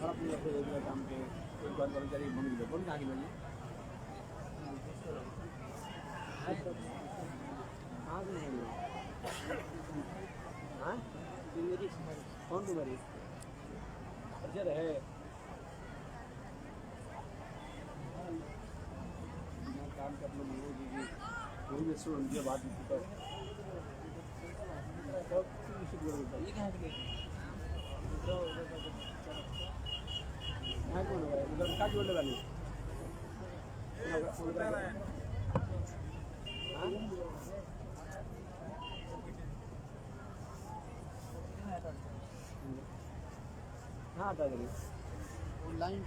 अपने रेगुलर काम के एक बार कर्मचारी बन गए कौन कहाँ की बनी कहाँ से नहीं हाँ कौन तुम्हारी अच्छा रहे काम कर लो मेरे जी कोई भी सुन उनकी बात नहीं तो ये कहाँ के यहाँ कौन है उधर क्या जोड़ लगा नहीं हाँ आता है लाइन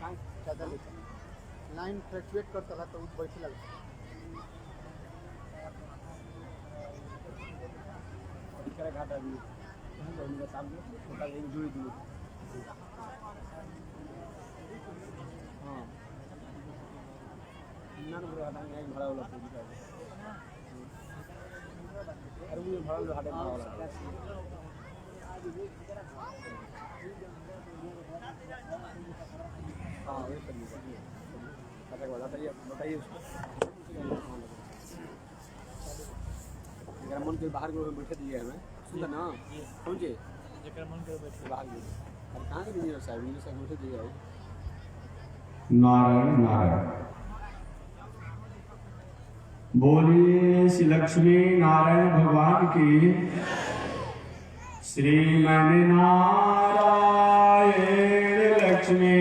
ज़्यादा लेता लाइन फ्लक्चुएट करता था तो उस बैठे लगता दिखा घाटा भी उनका सामने छोटा एक जुड़ी दूर हाँ ना पूरा घाटा एक भाड़ा वाला पूरी अरे वो भाड़ा वाला घाटा भाड़ा वाला हाँ वही कर लीजिए बताइए उसको मन के बाहर को बैठे दिए हमें सुनता ना समझे मन के बैठे बाहर गए और कहाँ के इंजीनियर साहब बैठे दिए हो नारायण नारायण बोलिए श्री लक्ष्मी नारायण भगवान की श्रीमन नारायण लक्ष्मी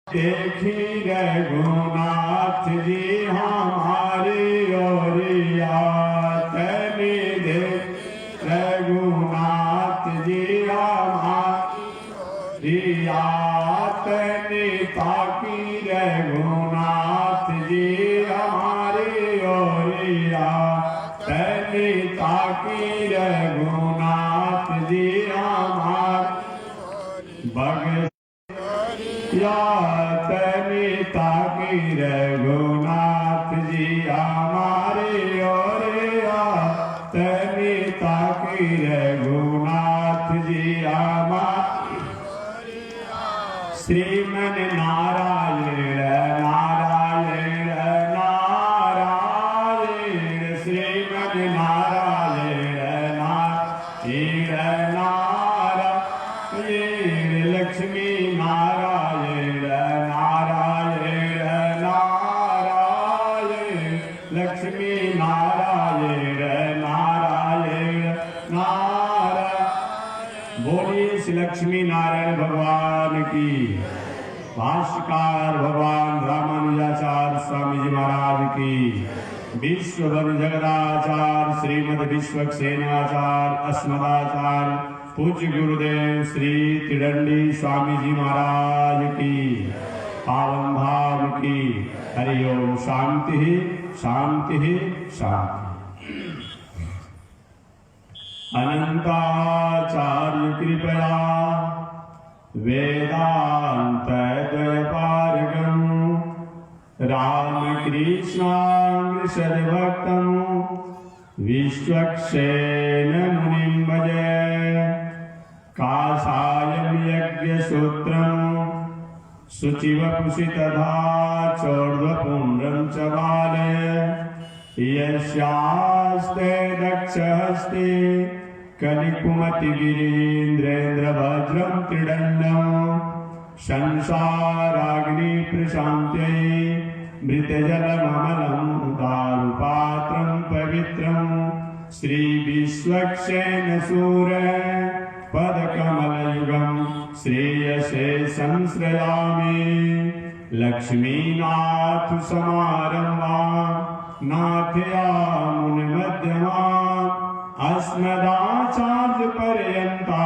देखी रघुनाथ जी हमारी ओरिया तनी देख रघुनाथ जी हमारी तनी ताकी रघुनाथ जी हमारी ओरिया तनी ताकी रघुनाथ जी हमारी भगत तनी ताकी रघुनाथ जी हमारे ओरिया तनी ताकी रघुनाथ जी हमारे श्रीमन नारायण नारायण नारायण श्रीमन नारायण नारायण नारायण लक्ष्मी नारायण लक्ष्मी नारायण नारायण नारायण बोलिए श्री लक्ष्मी नारायण भगवान की। भाष्यकार भगवान रामानुजाचार्य स्वामी जी महाराज की। विश्व बन जगदाचार्य श्रीमद विश्वक्सेनाचार्य अस्मदाचार्य पूज्य गुरुदेव श्री त्रिदंडी स्वामी जी महाराज की पावन धाम की। हरि ओम शांति शांति शांति। अनंताचार्य कृपया वेदांत द्वयपारगम रामकृष्णांग सद्भक्तम विश्वक्सेन मुनिं भजे काषायं यज्ञसूत्रं शुचिवपुषि तथा चोर्ध्वपुण्ड्रं च बाले यस्यास्ते दक्षहस्ते कलिकुमतिगिरीन्द्रेन्द्रवज्रं त्रिदण्डं संसाराग्निप्रशान्त्यै मृतजलममलं दारुपात्रं पवित्रं श्रीविश्वक्सेनसूर पदकमलयुगं श्रेयसे संश्रयामि लक्ष्मीनाथ समारम्भा नाथयामुनिमध्यमा अस्मदाचार्यपर्यन्ता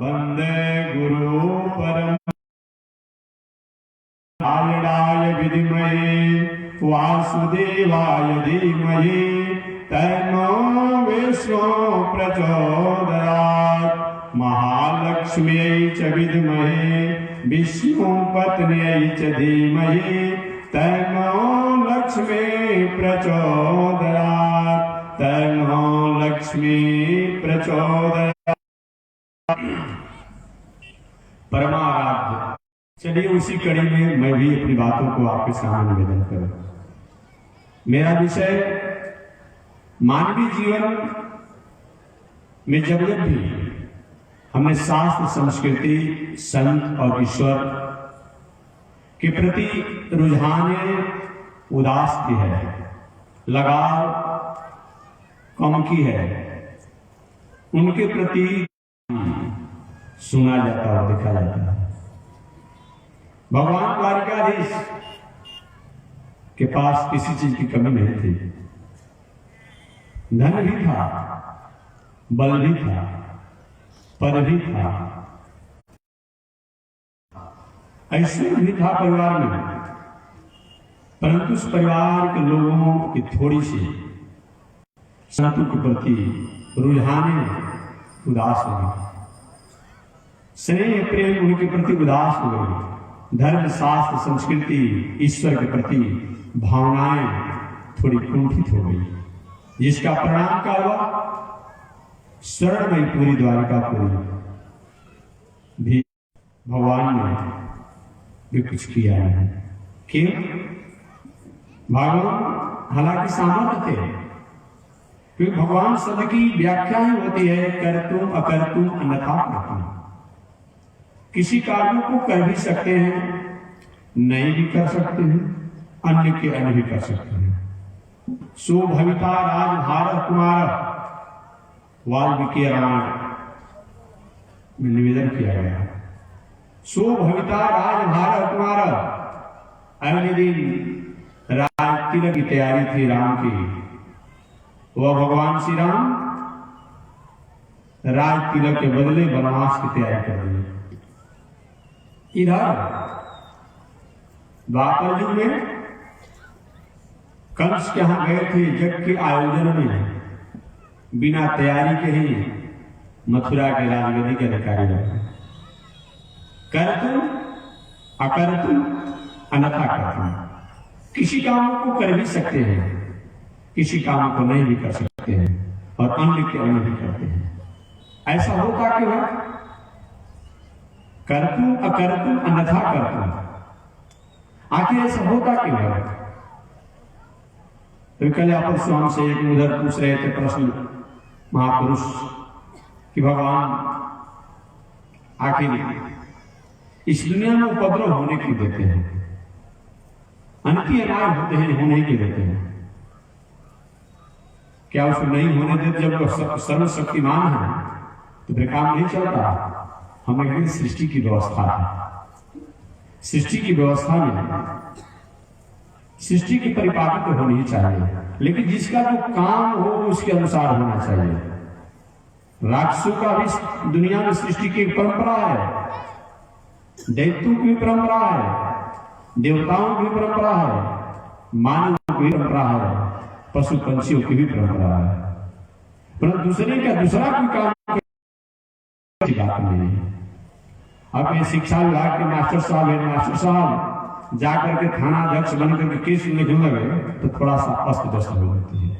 वन्दे गुरु परमाय विद्महे वासुदेवाय धीमहि तन्नो विष्णु प्रचोदयात् महालक्ष्म्यै च विद्महे विष्णुपत्न्यै च धीमहि तन्नो लक्ष्मी प्रचोदयात् तन्नो लक्ष्मी प्रचोदयात्। परमाराध्य। चलिए उसी कड़ी में मैं भी अपनी बातों को आपके सामने निवेदन करूं। मेरा विषय मानवीय जीवन में जब भी हमने शास्त्र, संस्कृति, संत और ईश्वर के प्रति रुझाने उदास की है, लगाव कम की है, उनके प्रति सुना जाता और देखा जाता है। भगवान द्वारिकाधीश के पास किसी चीज की कमी नहीं थी। धन भी था, बल भी था, पद भी था, ऐश्वर्य भी था परिवार में, परंतु उस परिवार के लोगों की थोड़ी सी संतों के प्रति रुझाने उदास हो गई, स्नेह प्रेम उनके प्रति उदास हो गई, धर्म, शास्त्र, संस्कृति, ईश्वर के प्रति भावनाएं थोड़ी कुंठित हो गई, जिसका परिणाम क्या हुआ? स्वर्णमयी पूरी द्वारिकापुरी भी भगवान ने भी कुछ किया नहीं। क्यों? भगवान हालांकि सामर्थ्य थे, क्योंकि भगवान शब्द की व्याख्या ही होती है कर्तुम अकर्तुम अन्यथा कर्तुम। किसी कार्यों को कर भी सकते हैं, नहीं भी कर सकते हैं, अन्य के अन्य भी कर सकते हैं। सो भविता राज भारत कुमार वाल्मीकि रामायण में निवेदन किया गया। सो भविता राज भारत कुमार, अगले दिन राज तिलक की तैयारी थी राम की। वह भगवान श्री राम राज तिलक के बदले वनवास की तैयारी कर रहे हैं। इधर द्वापर युग में कंस के यहां गए थे यज्ञ के आयोजन में, बिना तैयारी के ही मथुरा के राजगद्दी के अधिकारी रहे। कर्तुम अकर्तुम अन्यथा कर्तुम। किसी काम को कर भी सकते हैं, किसी काम को नहीं भी कर सकते हैं, और अन्य के अन्य भी करते हैं। ऐसा होता क्यों है? कर्तुम अकर्तुम अन्यथा कर्तुम। आखिर ऐसा होता क्यों है? तो कल आप स्वामी से एक उधर पूछ रहे थे प्रश्न महापुरुष कि भगवान आखिर इस दुनिया में उपद्रव होने क्यों देते हैं? अनंती अनाय होते हैं, होने के देते हैं। क्या उसको नहीं होने देते? जब वो सर्वशक्तिमान है तो फिर काम नहीं चलता। हमें सृष्टि की व्यवस्था है, सृष्टि की व्यवस्था में सृष्टि की परिपाटी तो होनी ही चाहिए, लेकिन जिसका जो काम हो उसके अनुसार होना चाहिए। राक्षसों का भी दुनिया में सृष्टि की परंपरा है, दैत्यों की परंपरा है, देवताओं की परंपरा है, मानव की परंपरा है, पशु पंछियों की भी परंपरा है। परंतु दूसरा कोई काम की बात नहीं है। अब ये शिक्षा विभाग के मास्टर साहब, हेड मास्टर साहब जाकर के थाना अध्यक्ष बनकर के केस लिखने लगे तो थोड़ा सा अस्त व्यस्त हो जाती है।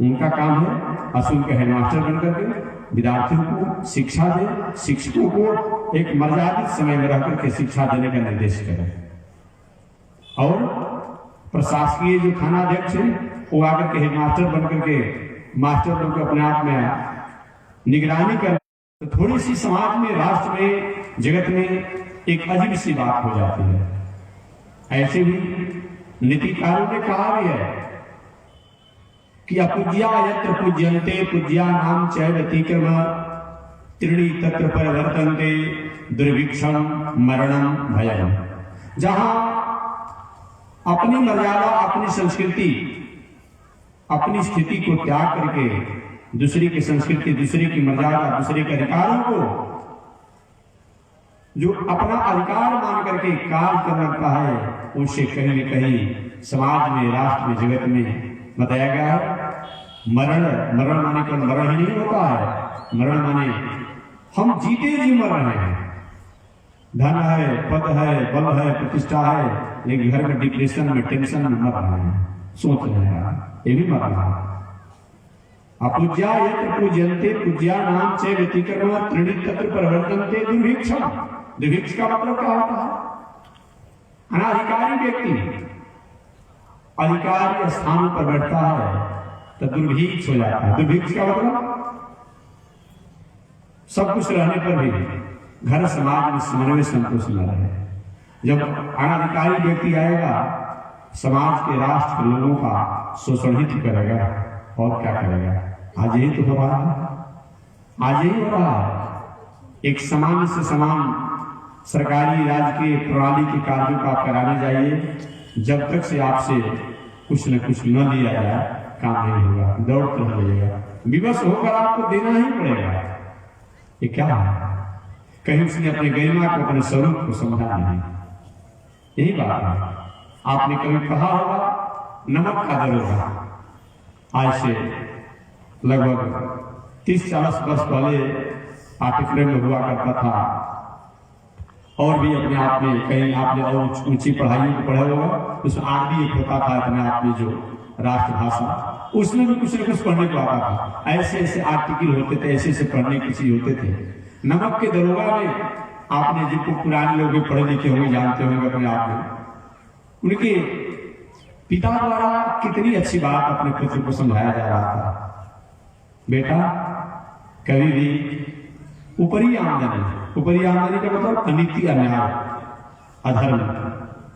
उनका काम है अशुल्क हेडमास्टर बन करके विद्यार्थियों को शिक्षा दे, शिक्षकों को एक मर्यादित समय में रह करके शिक्षा देने का निर्देश करें। और प्रशासकीय जो थानाध्यक्ष है वो आकर के हेडमास्टर बन करके मास्टर लोग को अपने आप में निगरानी कर, तो थोड़ी सी समाज में, राष्ट्र में, जगत में एक अजीब सी बात हो जाती है। ऐसे भी नीतिकारों ने कहा भी है कि अपूज्या यत्र पूज्यन्ते पूज्या नाम च व्यतिक्रम त्रीणि तत्र परिवर्तन्ते दुर्भिक्षम मरणम भयम। जहां अपनी मर्यादा, अपनी संस्कृति, अपनी स्थिति को त्याग करके दूसरे की संस्कृति, दूसरे की मर्यादा, दूसरे के अधिकारों को जो अपना अधिकार मान करके कार्य करना लगता है, उससे कहीं न कहीं समाज में, राष्ट्र में, जगत में बताया गया है मरण। मरण माने केवल मरण ही नहीं होता है, मरण माने हम जीते जी मर रहे हैं। धन है, पद है, बल है, प्रतिष्ठा है, लेकिन घर में डिप्रेशन में, टेंशन में मर रहे हैं, सोच रहे हैं ये भी मर रहा है। अपूज्या यत्र पूज्यन्ते पूज्या नाम च व्यतिक्रम त्रीणि तत्र परिवर्तन्ते दुर्भिक्षम। दुर्भिक्ष का मतलब क्या होता है? अनाधिकारी व्यक्ति अधिकारी स्थान पर बैठता है तो दुर्भिक्ष हो जाता है। दुर्भिक्ष का मतलब सब कुछ रहने पर भी घर समाज में समन्वय संतोष न रहे। जब अनाधिकारी व्यक्ति आएगा, समाज के, राष्ट्र के लोगों का शोषण ही करेगा और क्या करेगा। आज यही तो हो रहा है, आज यही हो रहा है। एक समान से समान सरकारी राजकीय प्रणाली के कार्यों का आप कराने जाइए, जब तक से आपसे कुछ न कुछ न लिया जाए काम नहीं होगा, दौड़ते रहिएगा, विवश होकर आपको देना ही पड़ेगा। ये क्या है? कहीं उसने अपने गरिमा को, अपने स्वरूप को समझा नहीं। यही बात है। आपने कभी कहा होगा नमक का दरोगा, आज से लगभग 30-40 वर्ष पहले पाठ्यक्रम में हुआ करता था, और भी अपने आप में कहीं आपने और ऊंची पढ़ाई को पढ़ा होगा, उसमें आरबी एक होता था अपने आप में जो राष्ट्रभाषा, उसमें भी कुछ न कुछ पढ़ने को आता था। ऐसे ऐसे आर्टिकल होते थे, ऐसे ऐसे पढ़ने की चीज होते थे। नमक के दरोगा में आपने जिनको पुराने लोग भी पढ़े लिखे होंगे, जानते होंगे अपने आप में, उनके पिता द्वारा कितनी अच्छी बात अपने पुत्र को समझाया जा रहा था। बेटा, कभी भी ऊपरी आमदनी का मतलब अनिति, अन्याय, अधर्म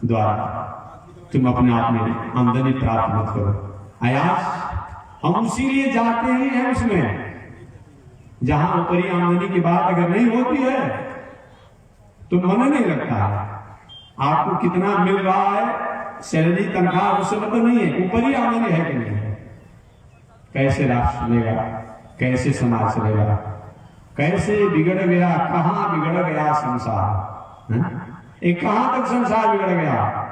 द्वारा तुम अपने आप में आमदनी प्राप्त मत करो। आयास हम इसीलिए जाते ही हैं उसमें जहां ऊपरी आमदनी की बात अगर नहीं होती है तो मन नहीं लगता है। आपको कितना मिल रहा है, सैलरी, तनख्वाह, उससे मतलब नहीं है, ऊपरी आमदनी है कि नहीं है। कैसे राष्ट्र चलेगा, कैसे समाज चलेगा, कैसे बिगड़ गया, कहां बिगड़ गया संसार, एक कहां तक संसार बिगड़ गया।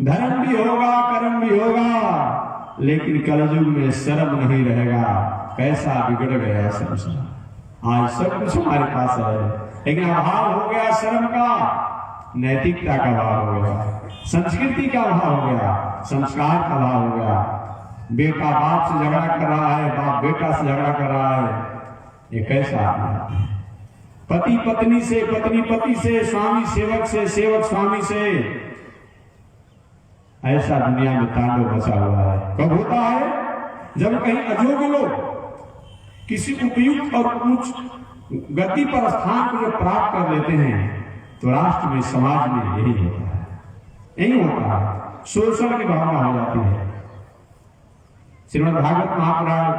धर्म भी होगा, कर्म भी होगा, लेकिन कलयुग में शर्म नहीं रहेगा। कैसा बिगड़ गया संसार। आज सब कुछ हमारे पास है, लेकिन अभाव हो गया शर्म का, नैतिकता का अभाव हो गया, संस्कृति का अभाव हो गया, संस्कार का अभाव हो गया। बेटा बाप से झगड़ा कर रहा है, बाप बेटा से झगड़ा कर रहा है। ये कैसा है? पति पत्नी से, पत्नी पति से, स्वामी सेवक से, सेवक स्वामी से, ऐसा दुनिया में तांडव मचा हुआ है। कब होता है? जब कहीं अयोग्य लोग किसी उपयुक्त और उच्च गति पर स्थान को जब प्राप्त कर लेते हैं तो राष्ट्र में, समाज में यही होता है, यही होता है। शोषण की भावना हो जाती है। श्रीमद् भागवत महापुराण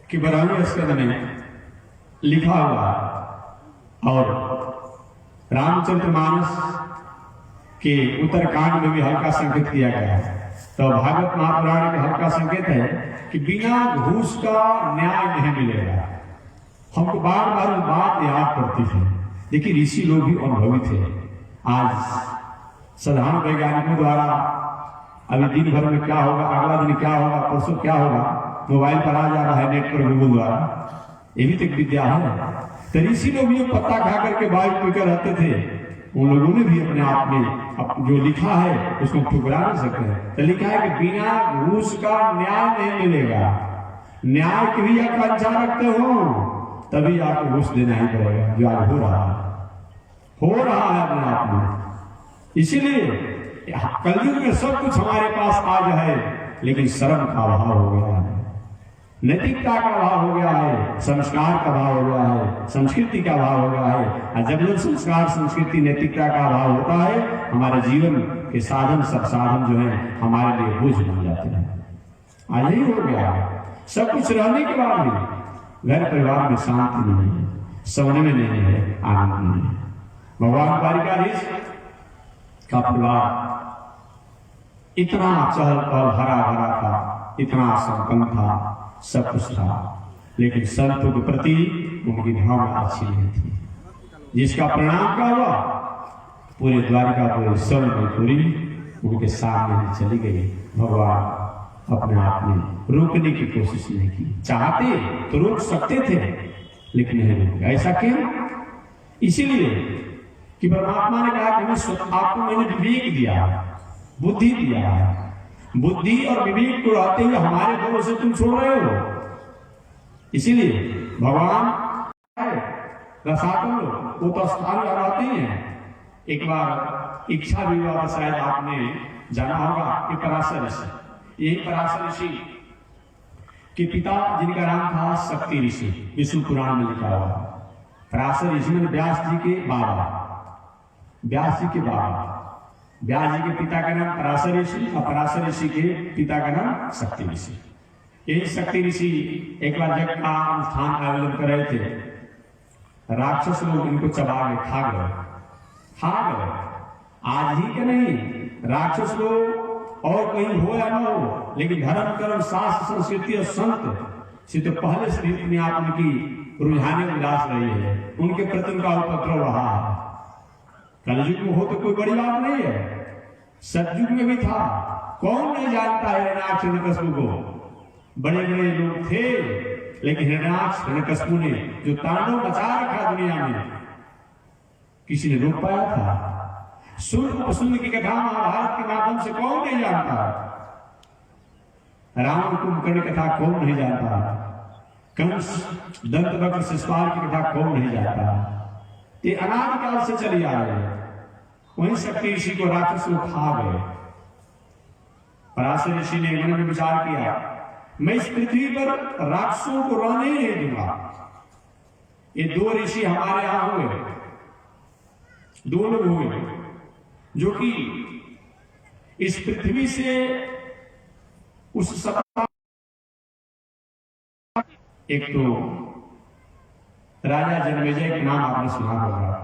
के 12वें स्कंद में लिखा हुआ है, और रामचरितमानस के उत्तरकांड में भी हल्का संकेत किया गया है। तो भागवत महापुराण में हल्का संकेत है कि बिना घूस का न्याय नहीं मिलेगा। हमको बार बार बात याद पड़ती है, लेकिन ऋषि लोग भी अनुभवी थे। आज साधारण वैज्ञानिकों द्वारा अभी दिन भर में क्या होगा, अगला दिन क्या होगा, परसों क्या होगा, मोबाइल पर आ जा रहा है, नेट पर, गूगल द्वारा, ये भी तो एक विद्या है। तो ऋषि लोग भी पत्ता खा करके वायु पीकर रहते थे, उन लोगों ने भी अपने आप में जो लिखा है उसको ठुकरा नहीं सकते हैं। तो लिखा है कि बिना घूस का न्याय नहीं मिलेगा। न्याय की भी आकांक्षा रखते हो तभी आपको घूस देना ही पड़ेगा, जो आज हो रहा है अपने आप में। इसीलिए कलयुग में सब कुछ हमारे पास आज है, लेकिन शर्म का अभाव हो गया है, नैतिकता का अभाव हो गया है, संस्कार का अभाव हो गया है, संस्कृति का अभाव हो गया है। और जब जब संस्कार, संस्कृति, नैतिकता का अभाव होता है, हमारे जीवन के साधन, सब साधन जो है हमारे लिए बोझ बन जाते हैं। आज यही हो गया है। सब कुछ रहने के बाद भी घर परिवार में शांति नहीं है, सोने में नहीं है, आनंद नहीं है। भगवान द्वारिकाधीश का परिवार इतना चहल पहल हरा भरा था, इतना संपन्न था, सब कुछ था, लेकिन संतों के प्रति उनकी भावना अच्छी नहीं थी। जिसका परिणाम क्या हुआ, पूरे द्वारिका पूरे स्वर्ण में पूरी उनके सामने चली गई। भगवान अपने आप में रोकने की कोशिश नहीं की। चाहते तो रोक सकते थे, लेकिन नहीं रोके। ऐसा क्यों? इसीलिए कि परमात्मा ने कहा कि हमें आपको मैंने विवेक दिया, बुद्धि दिया है। बुद्धि और विवेक को रहते हुए हमारे भरोसे तुम छोड़ रहे हो। इसीलिए भगवान रसातन लोग वो तो स्थान लगाते हैं। एक बार इच्छा विवाह शायद आपने जाना होगा कि पराशर ऋषि, यही पराशर ऋषि के पिता जिनका नाम था शक्ति ऋषि, विष्णु पुराण में लिखा हुआ। पराशर ऋषि में व्यास जी के बाबा, व्यास जी के बाबा, व्यास जी के पिता का नाम पराशर ऋषि और पराशर ऋषि के पिता का नाम शक्ति ऋषि। यही शक्ति ऋषि एक बार जग का अनुष्ठान आयोजन कर रहे थे। राक्षस लोग इनको चबा के खा गए। आज ही के नहीं, राक्षस लोग और कहीं हो या न हो, लेकिन धर्म कर्म शास्त्र संस्कृति और संत से तो पहले से अपने आप उनकी रुझाने उदास रही है, उनके प्रति उनका उपद्रव रहा है। कलयुग में हो तो कोई बड़ी बात नहीं है, सतयुग में भी था। कौन नहीं जानता है हिरण्याक्ष हिरण्यकश्यप को? बड़े बड़े लोग थे, लेकिन हिरण्याक्ष हिरण्यकश्यप ने जो तांडव मचा रखा दुनिया में, किसी ने रोक पाया था? सूर्य की कथा महाभारत के माध्यम से कौन नहीं जानता? रावण कुंभकर्ण की कथा कौन नहीं जानता? कंस दंतवक्र शिशुपाल की कथा कौन नहीं जानता? ये अनादिकाल से चली आ रही है। वहीं शक्ति ऋषि को राक्षस लोग खा गए। पराशर ऋषि ने मन में विचार किया, मैं इस पृथ्वी पर राक्षसों को रहने ही नहीं दूंगा। ये दो ऋषि हमारे यहां हुए, दो लोग हुए जो कि इस पृथ्वी से उस सत्ता, एक तो राजा जनमेजय के नाम आपने सुना होगा,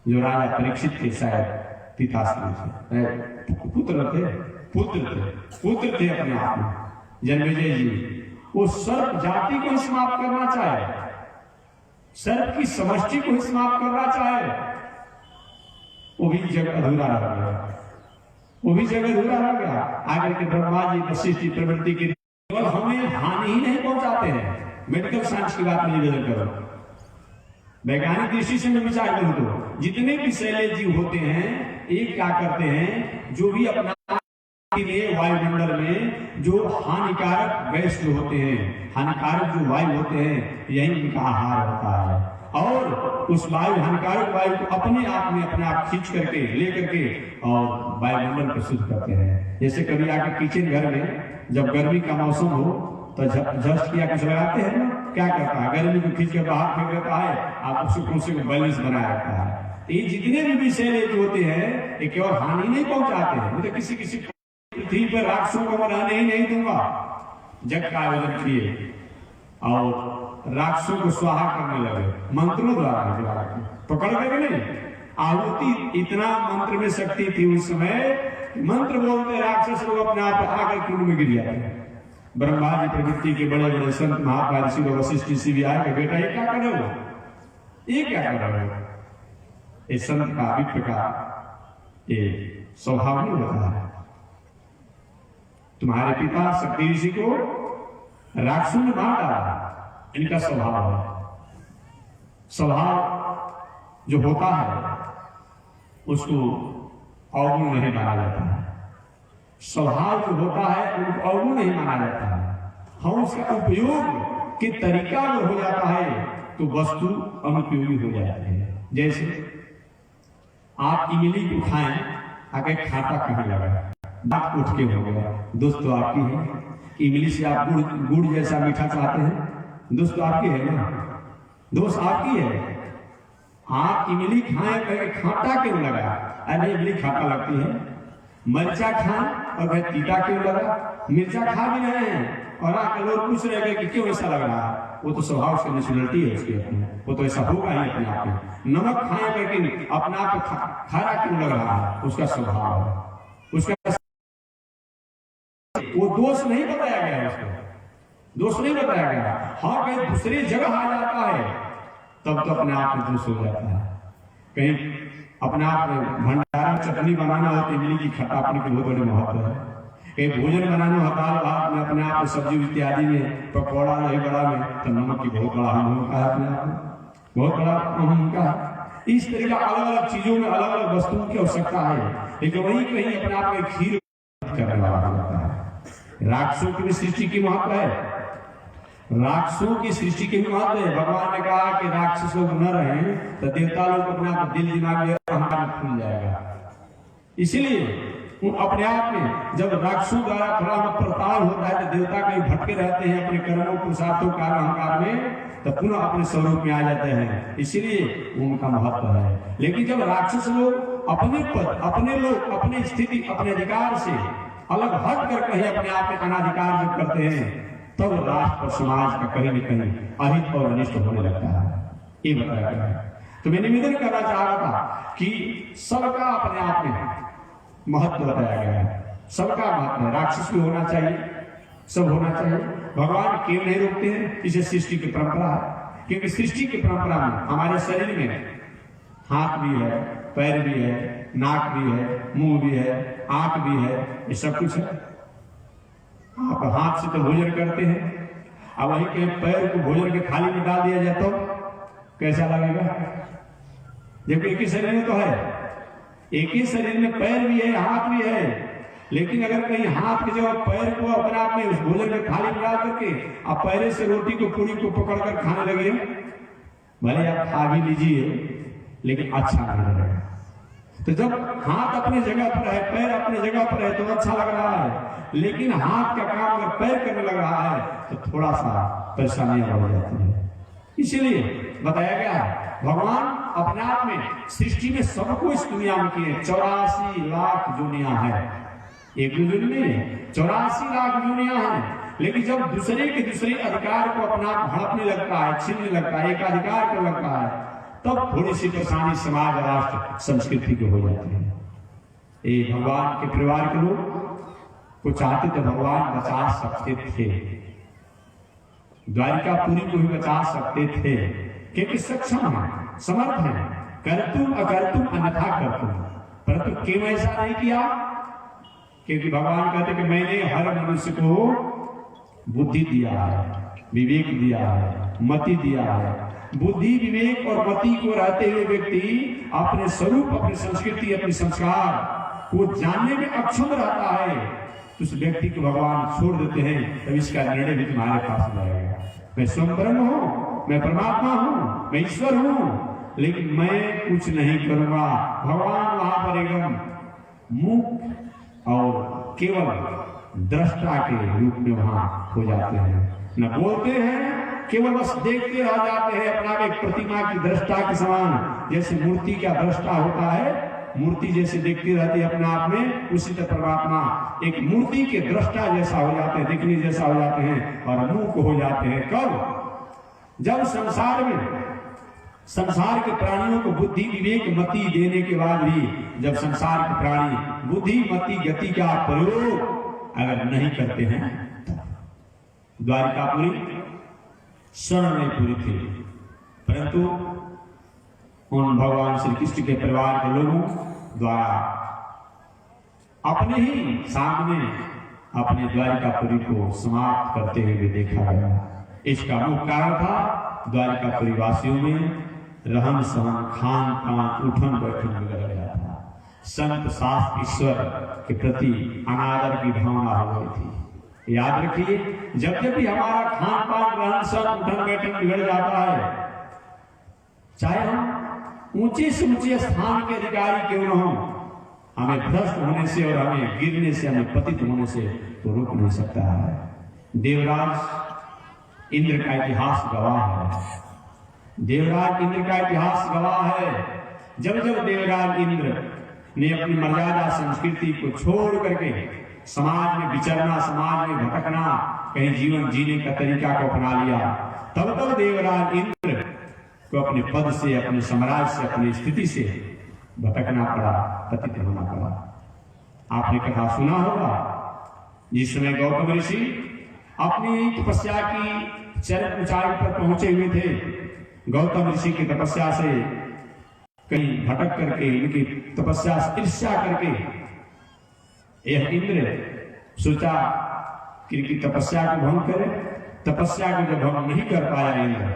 जो राजा परीक्षित थे, शायद पिताश्री थे, पुत्र थे अपने आप में जनमेजय जी। वो सर्प जाति को समाप्त करना चाहे, सर्प की समष्टि को समाप्त करना चाहे, वो भी जगह अधूरा रह गया। आगे के ब्रह्मा जी वशिष्ठ प्रवृत्ति के केवल हमें हानि ही नहीं पहुंचाते हैं। मेडिकल साइंस की बात निवेदन करो, वैज्ञानिक दृष्टि से मैं विचार करूं तो जितने भी शैलेश जीव होते हैं, एक क्या करते हैं, जो भी अपना वायुमंडल में जो हानिकारक गैस जो होते हैं, हानिकारक जो वायु होते हैं, यही उनका आहार होता है। और उस वायु, हानिकारक वायु को अपने आप खींच करके ले करके और वायुमंडल को शुद्ध करते हैं। जैसे कभी आके किचन घर में जब गर्मी का मौसम हो तो जस्ट किया कुछ लगाते हैं ना, क्या करता है, गर्मी को खींच के बाहर फेंक देता है, आप उसको कुर्सी को बैलेंस बनाया रखता है। ये जितने भी विषय होते हैं, ये केवल हानि नहीं पहुंचाते हैं। मुझे किसी पृथ्वी पर राक्षसों को रहने ही नहीं दूंगा। जग का आयोजन किए और राक्षसों को स्वाहा करने लगे मंत्रों द्वारा, पकड़ गए नहीं। आहुति, इतना मंत्र में शक्ति थी उस समय, मंत्र बोलते राक्षस लोग अपने आप आकर कुंड में गिर जाते। ब्रह्मा जी प्रवृत्ति के बड़े बड़े संत महात्मा ऋषि वशिष्ठ ऋषि भी आए, बेटा ये क्या कर रहे हो, ये क्या कर रहे हो? ये संत का, विप्र का ये स्वभाव नहीं होता है। तुम्हारे पिता शक्ति ऋषि को राक्षसों ने मार डाला, इनका स्वभाव है। स्वभाव जो होता है उसको अवगुण नहीं माना जाता है। स्वभाव जो होता है उनको अवगुण नहीं माना जाता है। हम उसका उपयोग के तरीका में हो जाता है तो वस्तु अनुपयोगी हो जाती है। जैसे आप इमली को खाएं, आगे खाता कहाँ लगा, दांत उठ के हो गया, दोस्त तो आपकी है। इमली से आप गुड़ जैसा मीठा चाहते हैं, दोस्त तो आपकी है ना, दोस्त आपकी है। आप इमली खाएं कहे खाटा क्यों लगा, अरे इमली खाटा लगती है। मिर्चा खाएं और कहे तीता क्यों लगा, मिर्चा खा भी रहे हैं और आके लोग पूछ रहे हैं कि क्यों ऐसा लग रहा है। वो तो स्वभाव से नेचुरलिटी है उसकी अपनी, वो तो ऐसा होगा ही अपने आप में। नमक खाएं लेकिन अपने आप खारा क्यों लग रहा है, उसका स्वभाव है, उसका वो दोष नहीं बताया गया, उसको दोष नहीं बताया गया। हाँ कहीं दूसरी जगह आ जाता है तब तो अपने आप में दोष हो जाता है। कहीं अपने आप में भंडारा चटनी बनाना हो तो इमली की खट्टापन की बहुत बड़ी महत्व है। कहीं भोजन बनाना हो दाल भात में अपने आप में सब्जी इत्यादि में पकौड़ा दही बड़ा में तो नमक की बहुत बड़ा भूमिका है, अपने आप में बहुत बड़ा भूमिका है। इस तरीके अलग अलग चीजों में अलग अलग वस्तुओं की आवश्यकता है, लेकिन वही कहीं अपने आप में खीर करने वाला होता है। राक्षसों की भी सृष्टि की महत्व है, राक्षसों की सृष्टि के महत्व है। भगवान ने कहा कि राक्षस लोग न रहे तो देवता लोग अपने आप दिल दिमाग में अहंकार खुल जाएगा। इसीलिए अपने आप में जब राक्षसों द्वारा थोड़ा प्रताड़ होता है तो देवता कहीं भटके रहते हैं अपने कर्मों पुरुषार्थों का अहंकार में, तो पुनः अपने स्वरूप में आ जाते हैं। इसीलिए उनका महत्व है। लेकिन जब राक्षस लोग अपने पद, अपने लोग, अपनी स्थिति, अपने अधिकार से अलग हट कर कहीं अपने आप में अनाधिकार जब करते हैं तब राष्ट्र और समाज का कहीं न कहीं अहित और अनिष्ट होने लगता है। ये बताया गया है। तो मैं निवेदन करना चाह रहा था कि सबका अपने आप में महत्व बताया गया है, सबका महत्व है। राक्षस भी होना चाहिए, सब होना चाहिए। भगवान क्यों नहीं रोकते हैं, इसे सृष्टि की परंपरा है। क्योंकि सृष्टि की परंपरा में हमारे शरीर में हाथ भी है, पैर भी है, नाक भी है, मुंह भी है, आंख भी है, ये सब कुछ है। आप हाथ से तो भोजन करते हैं, अब वहीं के पैर को भोजन के थाली में डाल दिया जाए तो कैसा लगेगा? देखो एक ही शरीर में तो है, एक ही शरीर में पैर भी है, हाथ भी है, लेकिन अगर कहीं हाथ की जगह पैर को अपने आप में उस भोजन के थाली में डाल करके आप पैरे से रोटी को पूरी को पकड़कर खाने लगे, भले आप खा भी लीजिए लेकिन अच्छा नहीं लगेगा। तो जब हाथ अपनी जगह पर है, पैर अपनी जगह पर है तो अच्छा लग रहा है, लेकिन हाथ का काम अगर पैर करने लग रहा है तो थोड़ा सा परेशानियां हो जाती है। इसीलिए बताया गया है भगवान अपने आप में सृष्टि में सबको इस दुनिया में किए 84 लाख दुनिया है, एक दुनिया नहीं है, 84 लाख दुनिया है। लेकिन जब दूसरे के दूसरे अधिकार को अपना हड़पने लगता है, छीनने लगता है, एक अधिकार को लगता है, तब थोड़ी सी परेशानी समाज, राष्ट्र, संस्कृति के हो जाती है। ये भगवान के परिवार के लोग को चाहते तो भगवान बचा सकते थे, द्वारिकापुरी को भी बचा सकते थे, क्योंकि सक्षम है, समर्थ है, करतुम अकर्तुम अन्यथा करतुम। परंतु क्यों ऐसा नहीं किया? क्योंकि भगवान कहते कि मैंने हर मनुष्य को बुद्धि दिया है, विवेक दिया है, मति दिया है। बुद्धि, विवेक और मति को रहते हुए व्यक्ति अपने स्वरूप, अपनी संस्कृति, अपने संस्कार को जानने में अक्षम रहता है, तो उस व्यक्ति को भगवान छोड़ देते हैं। तब इसका निर्णय भी तुम्हारे पास रहेगा। मैं स्वयं ब्रह्म हूं, मैं परमात्मा हूं, मैं ईश्वर हूं, लेकिन मैं कुछ नहीं करूंगा। भगवान वहां पर एकदम मुक्त और केवल दृष्टा के रूप में वहां हो जाते हैं, न बोलते हैं, केवल बस देखते रह जाते हैं अपना एक प्रतिमा की दृष्टा के समान। जैसे मूर्ति का दृष्टा होता है, मूर्ति जैसे देखती रहती है अपने आप में, उसी तरह परमात्मा एक मूर्ति के दृष्टा जैसा हो जाते हैं, देखने जैसा हो जाते हैं और मूक हो जाते हैं। कब? जब संसार में संसार के प्राणियों को बुद्धि, विवेक, मति देने के बाद भी जब संसार के प्राणी बुद्धि, मति, गति का प्रयोग अगर नहीं करते हैं, द्वारिकापुरी स्वर्ण में पूरी थी, परंतु उन भगवान श्री कृष्ण के परिवार के लोगों द्वारा अपने ही सामने अपने द्वारिकापुरी को समाप्त करते हुए देखा गया। इसका मुख्य कारण था द्वारिकापुरी वासियों में रहन सहन, खान पान, उठन बैठन बिगड़ गया था। संत शास्त्र ईश्वर के प्रति अनादर की भावना हो गई थी। याद रखिए, जब जब भी हमारा खान पान रहन सहन उठन बैठन बिगड़ जाता है, चाहे हम ऊंचे से ऊंचे स्थान के अधिकारी क्यों न हो, हमें भ्रष्ट होने से और हमें गिरने से, हमें पतित होने से तो रोक नहीं सकता है। देवराज इंद्र का इतिहास गवाह है। देवराज इंद्र का इतिहास गवाह है। जब जब देवराज इंद्र ने अपनी मर्यादा संस्कृति को छोड़ करके समाज में विचरना, समाज में भटकना, कहीं जीवन जीने का तरीका को अपना लिया, तब तब देवराज इंद्र को अपने पद से, अपने साम्राज्य से, अपनी स्थिति से भटकना पड़ा, पतित होना पड़ा। आपने कथा सुना होगा, जिस समय गौतम ऋषि अपनी तपस्या की चरम ऊंचाई पर पहुंचे हुए थे, गौतम ऋषि की तपस्या से कहीं भटक करके, इनकी तपस्या से ईर्ष्या करके यह इंद्र सोचा कि इनकी तपस्या को भंग करे। तपस्या को जब भंग नहीं कर पाया इंद्र,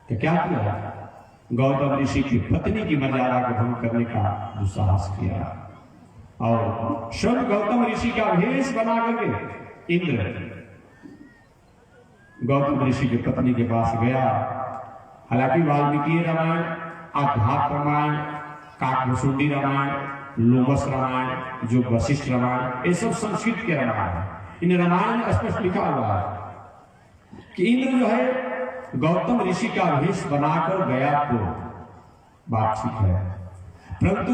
तो क्या किया? गौतम ऋषि की पत्नी की मर्यादा को भंग करने का दुस्साहस किया और स्वयं गौतम ऋषि का भेष बना करके इंद्र गौतम ऋषि की पत्नी के पास गया। हालांकि वाल्मीकि रामायण, आध्यात्म रामायण, काकभूषुंडी रामायण, लोमस रामायण, जो वशिष्ठ रामायण, ये सब संस्कृत के रामायण है। इन रामायण में स्पष्ट लिखा हुआ है कि इंद्र जो है गौतम ऋषि का भेष बनाकर गया तो बात ठीक है, परंतु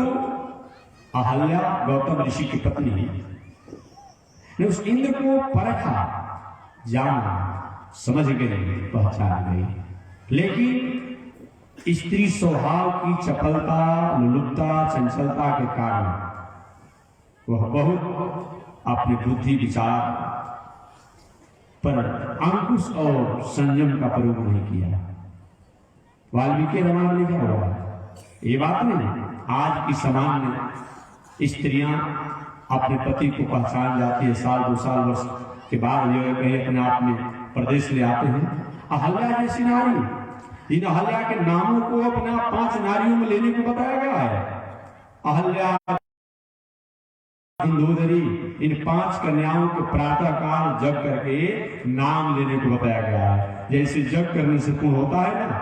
अहल्या गौतम ऋषि की पत्नी ने उस इंद्र को परखा, जाना, समझ गई, पहचान गई। लेकिन स्त्री स्वभाव की चपलता, लुलुपता, चंचलता के कारण वह बहुत अपने बुद्धि विचार पर अंकुश और संयम का प्रयोग नहीं किया। वाल्मीकि रामायण में क्या हुआ? ये बात नहीं, आज की सामान्य स्त्रियां अपने पति को पहचान जाती है, साल 2 साल वर्ष के बाद जो कहीं अपने आप में प्रदेश ले आते हैं। अहल्या जैसी नारी, इन अहल्या के नामों को अपना 5 नारियों में लेने को बताया गया है। अहल्या, इंदोदरी, इन 5 कन्याओं के प्रातः काल जग करके नाम लेने को बताया गया है। जैसे जग करने से पुण्य होता है ना,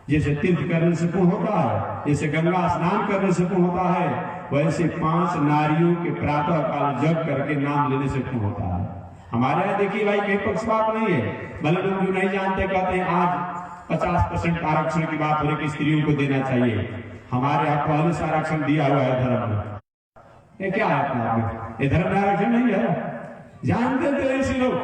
जैसे तीर्थ करने से पुण्य होता है, जैसे गंगा स्नान करने से पुण्य होता है, वैसे 5 नारियों के प्रातः काल जग करके नाम लेने से पुण्य होता है। हमारे यहाँ देखिए भाई, कहीं पक्षपात नहीं है। भले लोग जो नहीं जानते कहते हैं आज 50% आरक्षण की बात हो रही कि स्त्रियों को देना चाहिए। हमारे यहाँ पहले से आरक्षण दिया हुआ है धर्म में। ये क्या है अपना में? ये धर्म में आरक्षण नहीं है। जानते थे ऐसे लोग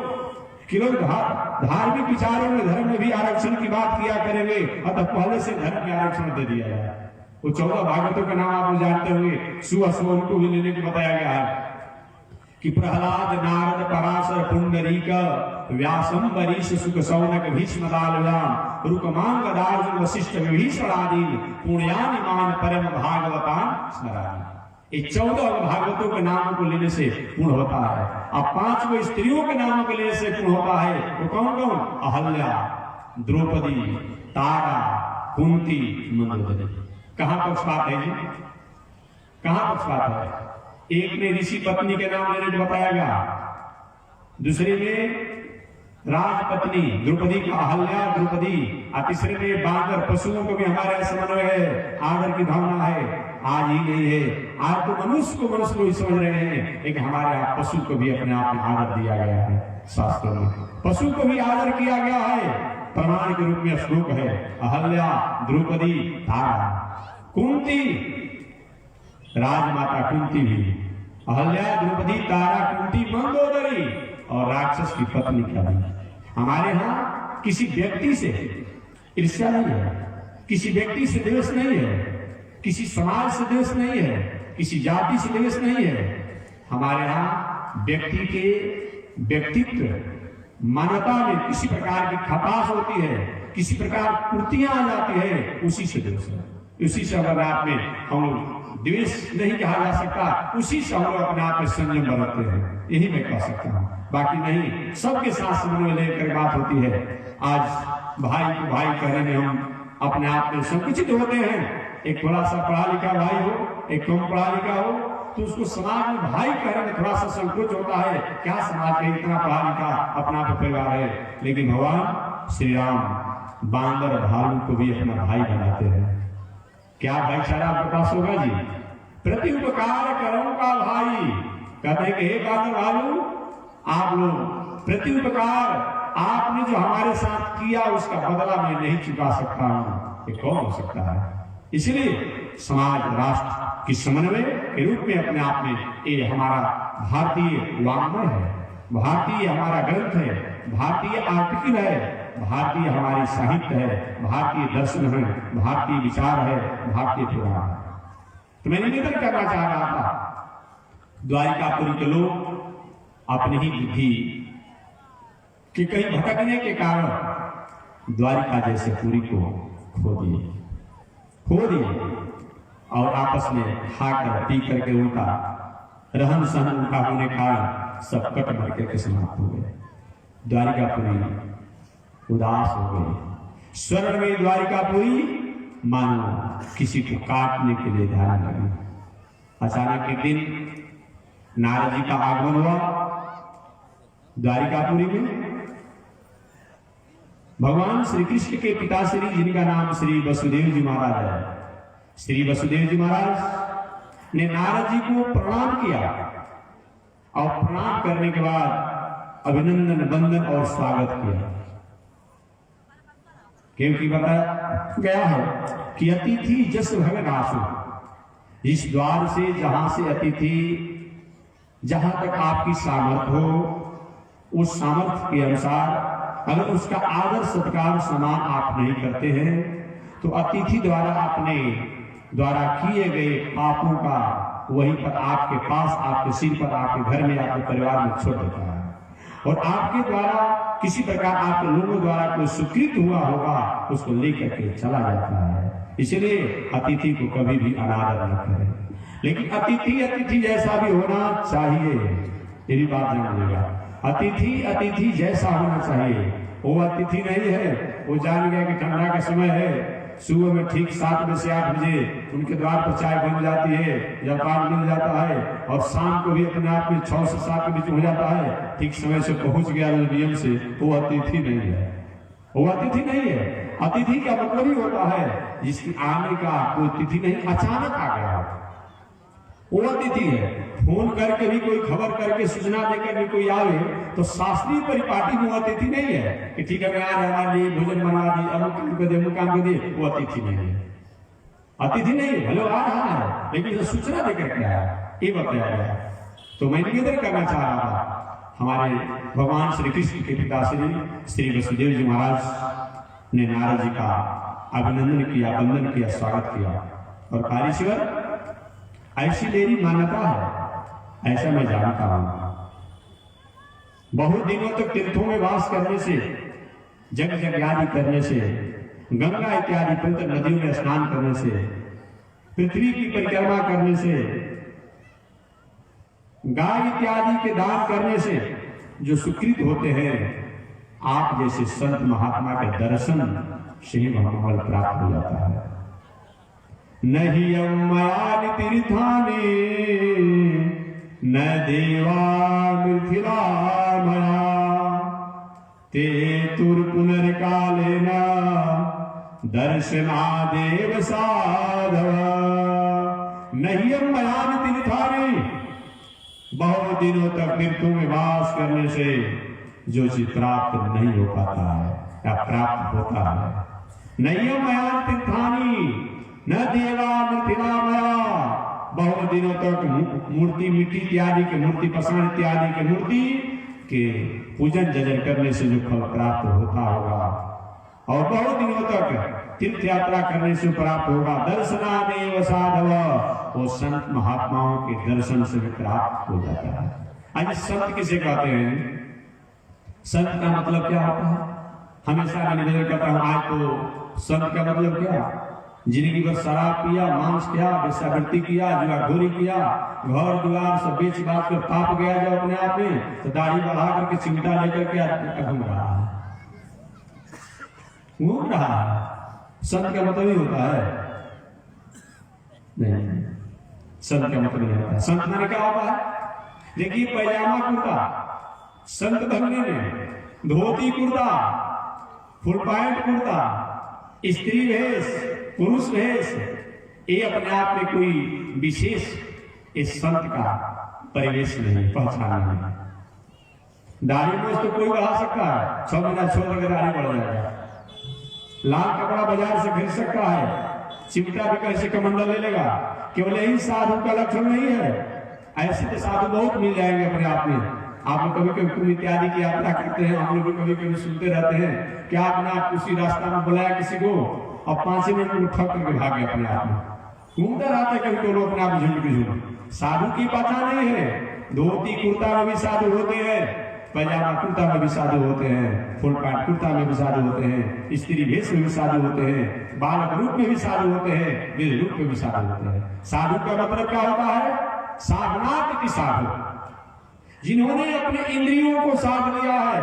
कि लोग धार्मिक विचारों में, धर्म में भी आरक्षण की बात किया करेंगे, अतः पहले से धर्म में आरक्षण दे दिया है। वो 14 भागवतों का नाम आप जानते होंगे, सुअश्व उनको भी लेने को बताया गया है कि प्रहलाद, नारद, पराशर, पुंडरीक, व्यासम, वरीश, सुख, सौनक, भीष्म, दालव्याम, रुकमांग, दार्जुन, वशिष्ठ, विभीषण आदि पुण्यानि मान परम भागवतान स्मरामि। ये 14 भागवतों के नामों को लेने से पूर्ण होता है। अब 5 स्त्रियों के नामों को लेने से पूर्ण होता है। वो कौन कौन? अहल्या, द्रौपदी, तारा, कुंती, मंदोदरी। कहां पक्षपात है जी? कहां पक्षपात है? एक में ऋषि पत्नी के नाम लेने को बताया गया, दूसरे में राजपत्नी द्रौपदी का अहल्या द्रौपदी, और तीसरे में बांदर, पशुओं को भी हमारे समन्वय है, आदर की भावना है। आज ही नहीं है, आज तो मनुष्य को मनुष्य को ही समझ रहे हैं, लेकिन हमारे यहाँ पशु को भी अपने आप में आदर दिया गया है। शास्त्रों में पशु को भी आदर किया गया है। प्रमाण के रूप में श्लोक है, अहल्या, द्रौपदी, तारा, कुंती, राजमाता कुंती भी, अहल्या, द्रौपदी, तारा, कुंती, मंदोदरी और राक्षस की पत्नी का भी। हमारे यहाँ किसी व्यक्ति से ईर्ष्या नहीं है, किसी व्यक्ति से द्वेष नहीं है, किसी समाज से द्वेष नहीं है, किसी जाति से द्वेष नहीं है। हमारे यहाँ व्यक्ति के व्यक्तित्व मानवता में किसी प्रकार की खटास होती है, किसी प्रकार कुर्तियां आ जाती है, उसी से द्वेष है। उसी से अगर आप में हम द्वेष नहीं कहा जा सकता, उसी से हम लोग अपने आप में संयम बरतते हैं, यही मैं कह सकता हूँ। बाकी नहीं, सबके साथ समन्वय लेकर बात होती है। आज भाई को भाई कहने में हम अपने आप में संकुचित होते हैं, एक थोड़ा सा पढ़ा लिखा भाई हो, एक कम पढ़ा लिखा हो, तो उसको समाज में भाई कहने में थोड़ा सा संकोच होता है, क्या समाज में इतना पढ़ा लिखा अपना परिवार है। लेकिन भगवान श्री राम बांदर भालू को भी अपना भाई बनाते हैं। क्या भाईचारा आपके पास होगा जी? प्रति उपकार करूंगा भाई, कहते हैं कि हे बांदर भालू, आप लोग प्रति उपकार आपने जो हमारे साथ किया उसका बदला मैं नहीं चुका सकता हूं, ये कौन हो सकता है? इसलिए समाज राष्ट्र की समन्वय के रूप में अपने आप में ये हमारा भारतीय वाङ्मय है, भारतीय हमारा ग्रंथ है, भारतीय आर्टिकल है, भारतीय हमारी साहित्य है, भारतीय दर्शन है, भारतीय विचार है, भारतीय पुराण है। तो मैं निवेदन करना चाह रहा था, द्वारिकापुरी के लोग अपनी ही बुद्धि कि कहीं भटकने के कारण द्वारिका जैसे पुरी को खो दिए और आपस में खाकर पी करके उनका रहन सहन उनका होने का सब कट मर करके समाप्त हो गए। द्वारिकापुरी उदास हो गई। स्वर्ण में द्वारिकापुरी मानो किसी को काटने के लिए ध्यान लगी। अचानक एक दिन नारद जी का आगमन हुआ द्वारिकापुरी में। भगवान श्री कृष्ण के पिताश्री जिनका नाम श्री वसुदेव जी महाराज है, श्री वसुदेव जी महाराज ने नारद जी को प्रणाम किया और प्रणाम करने के बाद अभिनंदन वंदन और स्वागत किया, क्योंकि बताया गया है कि अतिथि जस भगनासु, इस द्वार से जहां से अतिथि जहां तक आपकी सामर्थ्य हो, उस सामर्थ्य के अनुसार अगर उसका आदर सत्कार सम्मान आप नहीं करते हैं तो अतिथि द्वारा अपने द्वारा किए गए पापों का वहीं पर आपके पास, आपके सिर पर, आपके घर में, आपके परिवार में छोड़ देता है। और आपके द्वारा किसी प्रकार आपके लोगों द्वारा कोई सुकृत हुआ होगा उसको लेकर के चला जाता है। इसलिए अतिथि को कभी भी अनादर न करें, लेकिन अतिथि जैसा भी होना चाहिए, यही बात जान लीजिएगा। अतिथि जैसा होना चाहिए। वो अतिथि नहीं है, वो जान गया कि ठंडा का समय है, सुबह में ठीक 7 बजे से 8 बजे उनके द्वार पर चाय बन जाती है, जलपान मिल जाता है और शाम को भी अपने आप में 6 से 7 के बीच हो जाता है, ठीक समय से पहुंच गया नियम से। वो अतिथि नहीं है, वो अतिथि नहीं है। अतिथि का मतलब ही होता है जिसकी आने का कोई तिथि नहीं, अचानक आ गया, वो अतिथि है। फोन करके भी कोई खबर करके सूचना देकर भी कोई आवे तो शास्त्रीय परिपाटी में अतिथि नहीं है कि ठीक है आज हमारे लिए भोजन बनवा दी, अमुक काम को दे, वो अतिथि नहीं है। अतिथि नहीं है, भले आ रहा है लेकिन सूचना देकर के आया, ये बताया गया। तो मैं निवेदन करना चाह रहा था, हमारे भगवान श्री कृष्ण के पिताश्री श्री वसुदेव जी महाराज ने नारद जी का अभिनंदन किया, वंदन किया, स्वागत किया और कारीश्वर ऐसी मेरी मान्यता है, ऐसा मैं जानता हूं। बहुत दिनों तक तीर्थों में वास करने से, जग आदि करने से, गंगा इत्यादि पवित्र नदियों में स्नान करने से, पृथ्वी की परिक्रमा करने से, गाय इत्यादि के दान करने से जो सुकृत होते हैं, आप जैसे संत महात्मा के दर्शन से ही फल प्राप्त हो जाता है। नहीं अम्मयानि तीर्थानि न देवा मिथिला मया ते तुर्पुनर्कालेन दर्शनादेव साधव। नहीं अम्मयानि तीर्थानि, बहुत दिनों तक तीर्थों में वास करने से जो चीज प्राप्त नहीं हो पाता है या प्राप्त होता है। नहीं अम्मयानि तीर्थानि न देवा मिथिला मया, बहुत दिनों तक मूर्ति मिट्टी इत्यादि के मूर्ति पसाण इत्यादि के मूर्ति के पूजन जजन करने से जो फल प्राप्त होता होगा, और बहुत दिनों तक तीर्थ यात्रा करने से प्राप्त होगा। दर्शनादेव साधव, वो संत महात्माओं के दर्शन से भी प्राप्त हो जाता है। आज संत किसे कहते हैं? संत का मतलब क्या होता है? हमेशा मैं निवेदन करता हूं, आज तो संत का मतलब क्या? जिंदगी भर शराब पिया, मांस किया, वेश्यावृत्ति किया, जुआखोरी किया, घर द्वार सब बेच बात कर ताप गया जो अपने आप में, तो दाढ़ी बढ़ा करके चिमटा लेकर के घूम रहा है। संत का मतलब ही होता है नहीं, संत का मतलब नहीं होता। संत माने क्या होता है? देखिए पैजामा कुर्ता संत धर्म में, धोती कुर्ता, फुल पैंट कुर्ता, स्त्री वेश, पुरुष वेश, ये अपने आप में कोई विशेष इस संत का परिवेश नहीं, पहचान नहीं। दाढ़ी मूछ तो कोई बढ़ा सकता है, 6 महीना छोड़ के दाढ़ी बढ़ जाएगा। लाल कपड़ा बाजार से खरीद सकता है, चिमटा भी कहीं से कमंडल ले लेगा। केवल यही साधु का लक्षण नहीं है, ऐसे तो साधु बहुत मिल जाएंगे अपने आप में। आप लोग कभी कभी कुंभ इत्यादि की यात्रा करते हैं, हम लोग भी कभी कभी सुनते रहते हैं कि आपने आप उसी रास्ता में बुलाया किसी को और 5 मिनट में ठक करके भाग गए अपने आप में। घूमते रहते कभी तो लोग अपने आप झुंड के झुंड। साधु की पहचान नहीं है। धोती कुर्ता में भी साधु होते हैं, पैजामा कुर्ता में भी साधु होते हैं, फुल पैंट कुर्ता में भी साधु होते हैं, स्त्री भेष में भी साधु होते हैं, बालक रूप में भी साधु होते हैं, वीर रूप में भी साधु होते हैं। साधु का मतलब क्या होता है? साधनार्थ की साधु, जिन्होंने अपने इंद्रियों को साध लिया है,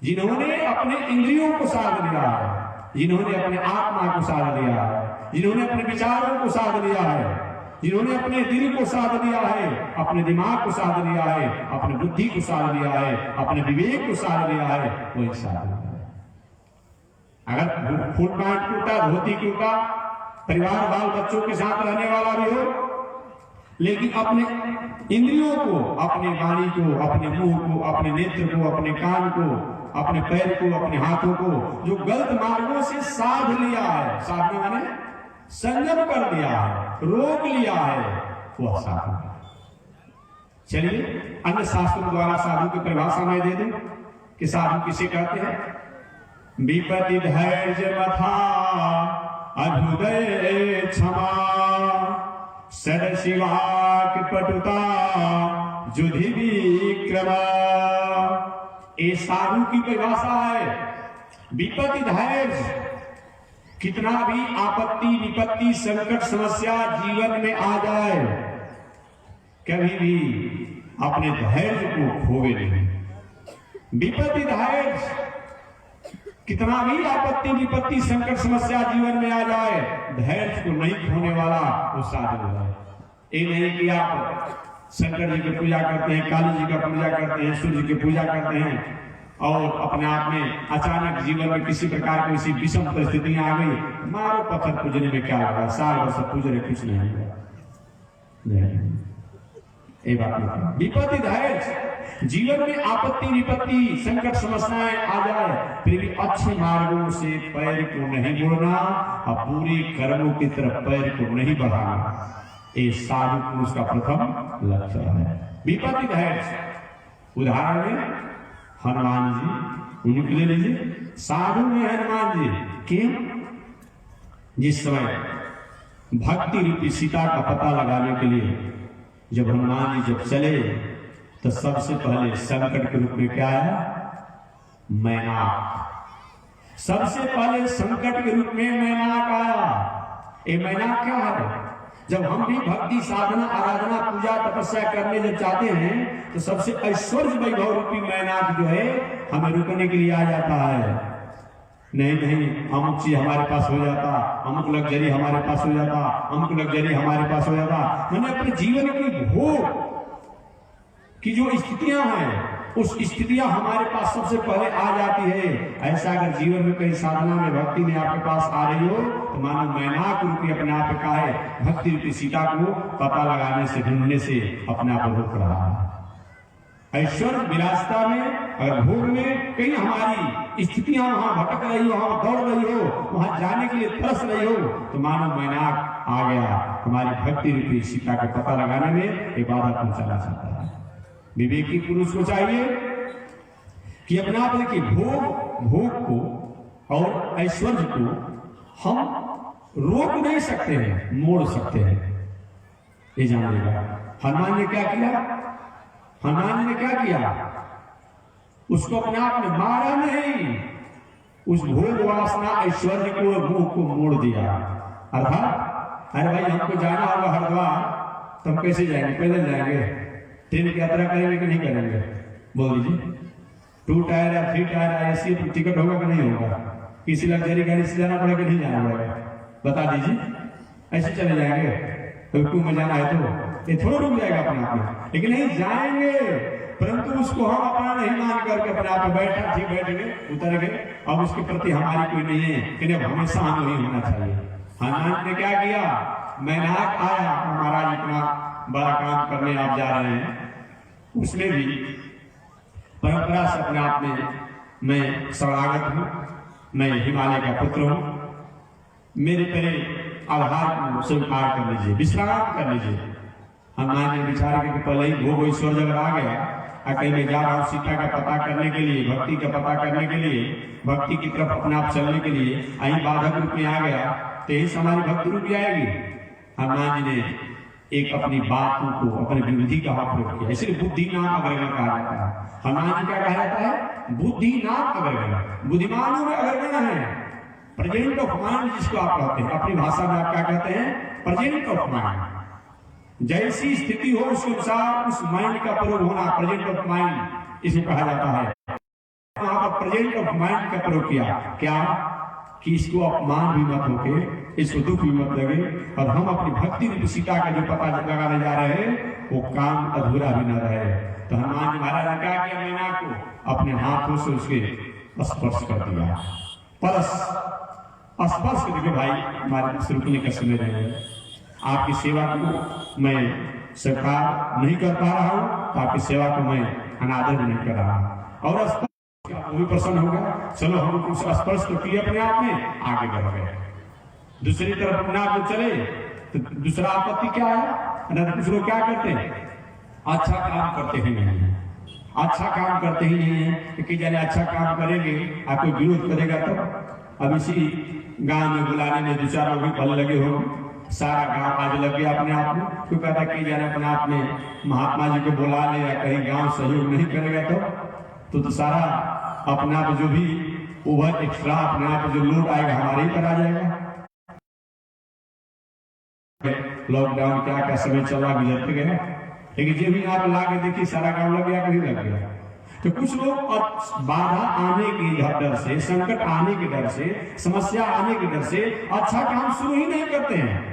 जिन्होंने अपने इंद्रियों को साध लिया है, जिन्होंने अपने आत्मा को साध लिया है, जिन्होंने अपने विचारों को साध लिया है, जिन्होंने अपने दिल को साध लिया है, अपने दिमाग को साध लिया है, अपनी बुद्धि को साध लिया है, अपने विवेक को साध लिया है, वही साध लिया है। अगर फुल पैंट कुर्ता, धोती कुर्ता, परिवार बाल बच्चों के साथ रहने वाला भी हो, लेकिन अपने इंद्रियों को, अपने वाणी को, अपने मुंह को, अपने नेत्र को, अपने कान को, अपने पैर को, अपने हाथों को जो गलत मार्गों से साध लिया है, साधना माने संयम कर लिया है, रोक लिया है, वह साधु है। चलिए अन्य शास्त्रों द्वारा साधु की परिभाषा मैं दे दूं कि साधु किसे कहते हैं? विपत्ति धैर्य मथा अभ्युदय क्षमा सद शिवाक पटुता जुधि विक्रमा। ये साधु की परिभाषा है। विपत्ति धैर्य, कितना भी आपत्ति विपत्ति संकट समस्या जीवन में आ जाए, कभी भी अपने धैर्य को खोवे नहीं। विपत्ति धैर्य, कितना भी आपत्ति विपत्ति संकट समस्या जीवन में आ जाए, धैर्य को नहीं खोने वाला वो साधु है। ये नहीं कि आप शंकर जी की पूजा करते हैं, काली जी का पूजा करते हैं, सूर्य की पूजा करते हैं और अपने आप में अचानक जीवन में किसी प्रकार की ऐसी विषम परिस्थितियां आ गई, मारो पत्थर पूजने में क्या लगा, साल वर्ष पूजने कुछ नहीं हुआ। ये बात नहीं। विपत्ति धैर्य, जीवन में आपत्ति विपत्ति संकट समस्याएं आ जाए, फिर भी अच्छे मार्गों से पैर को नहीं मोड़ना और पूरे कर्मों की तरफ पैर को नहीं बढ़ाना, ये साधु पुरुष का प्रथम लक्षण है। विपत्ति धैर्य। उदाहरण में हनुमान जी, उनको ले लीजिए। साधु में हनुमान जी क्यों? जिस समय भक्ति रूपी सीता का पता लगाने के लिए जब हनुमान जी जब चले तो सबसे पहले संकट के रूप में क्या आया? मैनाक। सबसे पहले संकट के रूप में मैनाक आया। ये मैनाक क्या है? जब हम भी भक्ति साधना आराधना पूजा तपस्या करने जब चाहते हैं तो सबसे ऐश्वर्य वैभव रूपी मैनाक जो है हमें रुकने के लिए आ जाता है। नहीं नहीं, अमुक चीज हमारे पास हो जाता, अमुक लग्जरी हमारे पास हो जाता, अमुक लग्जरी हमारे पास हो जाता। मैंने अपने जीवन की भोग की जो स्थितियां हैं, उस स्थितियां हमारे पास सबसे पहले आ जाती है। ऐसा अगर जीवन में कहीं साधना में भक्ति में आपके पास आ रही हो तो मानो मैनाक रूपी अपने आप का है, भक्ति रूपी सीता को पता लगाने से ढूंढने से अपने आप रोक रहा है। ऐश्वर्य विलासिता में अगर भोग में कहीं हमारी स्थितियां वहां भटक रही हो, वहां दौड़ रही हो, वहां जाने के लिए तरस रही हो तो मानो मैनाक आ गया, हमारी भक्ति रूपी सीता का पता लगाने में एक बाधा पहुंचाना चाहता है। विवेकी पुरुष को चाहिए कि अपने आप देखिए भोग को और ऐश्वर्य को हम रोक नहीं सकते हैं, मोड़ सकते हैं। ये जान लेगा। हनुमान ने क्या किया? हनुमान ने क्या किया? उसको अपने आप में मारा नहीं, उस भोग वासना ऐश्वर्य को मोह को मोड़ दिया। अर्थात अरे भाई हमको जाना होगा हरिद्वार, तो हम कैसे जाएंगे? पैदल जाएंगे? ट्रेन की यात्रा करेंगे कि नहीं करेंगे? बोल दीजिए। 2 टायर या 3 टायर ऐसी टिकट होगा कि नहीं होगा? किसी लग्जरी गाड़ी से जाना पड़ेगा कि नहीं जाना पड़ेगा? बता दीजिए। ऐसे चले जाएंगे रुकू में जाना है तो ये थोड़ा रुक जाएगा अपने आप में, लेकिन नहीं जाएंगे, परंतु उसको हम अपना नहीं मान करके अपने आप में बैठा ठीक बैठ गए उतर गए, अब उसके प्रति हमारी कोई नहीं है कि अब हमेशा हम नहीं होना चाहिए। हनुमान ने क्या किया, मैनाक आया महाराज इतना बड़ा काम करने आप जा रहे हैं, उसमें भी परंपरा से अपने आप में मैं शरणागत हूँ, मैं हिमालय का पुत्र हूँ, मेरे पहले आधार को स्वीकार कर लीजिए, विश्राम कर लीजिए। हनुमान ने विचार के पहले ही भोग ईश्वर जब आ गया, कहीं मैं जा रहा हूँ सीता का पता करने के लिए, भक्ति का पता करने के लिए, भक्ति की तरफ अपने आप चलने के लिए, अहीं बाधक रूप में आ गया तो यही हमारी भक्ति रूप आएगी। हनुमान जी ने एक अपनी बातों को अपने विरोधी का प्रयोग किया, इसलिए बुद्धि नाम अग्रगण कहा जाता है। हनुमान जी क्या कहा जाता है, बुद्धि नाम अग्रगण, बुद्धिमानों में अग्रगण है, प्रेजेंट ऑफ माइंड जिसको आप कहते हैं, अपनी भाषा में आप क्या कहते हैं, प्रेजेंट ऑफ माइंड। जैसी स्थिति हो उसके अनुसार उस माइंड का प्रयोग होना, प्रेजेंट ऑफ माइंड इसको कहा जाता है। वहां पर प्रेजेंट ऑफ माइंड का प्रयोग किया, क्या कि इसको अपमान भी मत होके, इसको दुख भी मत लगे, और हम अपनी भक्ति रूपी सीता का जो पता लगाने जा रहे हैं वो काम अधूरा भी न रहे। तो हनुमान जी महाराज ने क्या किया, मैना को अपने हाथों से उसके स्पर्श कर दिया, परस स्पर्श कर दिया। भाई हमारे रुकने का समय रहे, आपकी सेवा को मैं स्वीकार नहीं कर पा रहा हूँ, तो आपकी सेवा को मैं अनादर नहीं कर रहा हूँ। और वो भी प्रसन्न होगा, चलो हम उसे स्पर्श तो किए अपने आप में, आगे बढ़ गए। दूसरी तरफ अपने आप में चले तो दूसरा आपत्ति क्या है, कुछ लोग क्या करते हैं, अच्छा काम करते ही नहीं है, अच्छा काम करते ही नहीं है कि जाने अच्छा काम करेंगे आप कोई विरोध करेगा तो। अब इसी गांव में बुलाने में दो चार लोग पल लगे हो, सारा गांव आज लग गया अपने आप में, कोई कहता कि जाने अपने आप में महात्मा जी को बुला ले या कहीं गांव सहयोग नहीं करेगा तो सारा अपने आप जो भी ओवर एक्स्ट्रा अपने आप जो लोड आएगा हमारे ही पर आ जाएगा। लॉकडाउन क्या क्या समय चला गुजरते गया, लेकिन जो भी आप ला के देखिए सारा गांव लग गया, कभी लग गया। तो कुछ लोग बाधा आने के डर से, संकट आने के डर से, समस्या आने के डर से अच्छा काम शुरू ही नहीं करते हैं।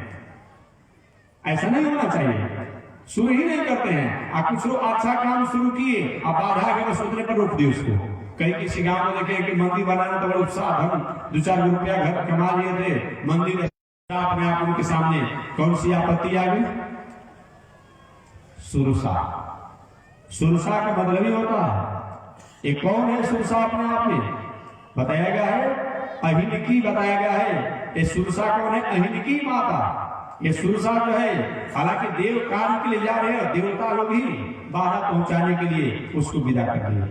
ऐसा नहीं होना चाहिए, शुरू ही नहीं करते हैं। आप कुछ लोग अच्छा काम शुरू किए, अब बाधा के सोचने पर रोक दिए उसको। कहीं किसी गांव में देखे कि मंदिर बनाना तो बड़ा उत्साह, हम 2-4 रुपया घर कमा लिए थे, मंदिर अपने आप उनके सामने कौन सी आपत्ति आ गई, सुरसा। सुरसा का मतलब ही होता है, ये कौन है सुरसा अपने आप में बताया गया है, अहिनिकी बताया गया है। ये सुरसा कौन है, अहिनिकी माता। ये सुरसा जो है हालांकि देव कार्य के लिए जा रहे हैं, देवता लोग ही बाधा पहुंचाने के लिए उसको विदा कर दिए,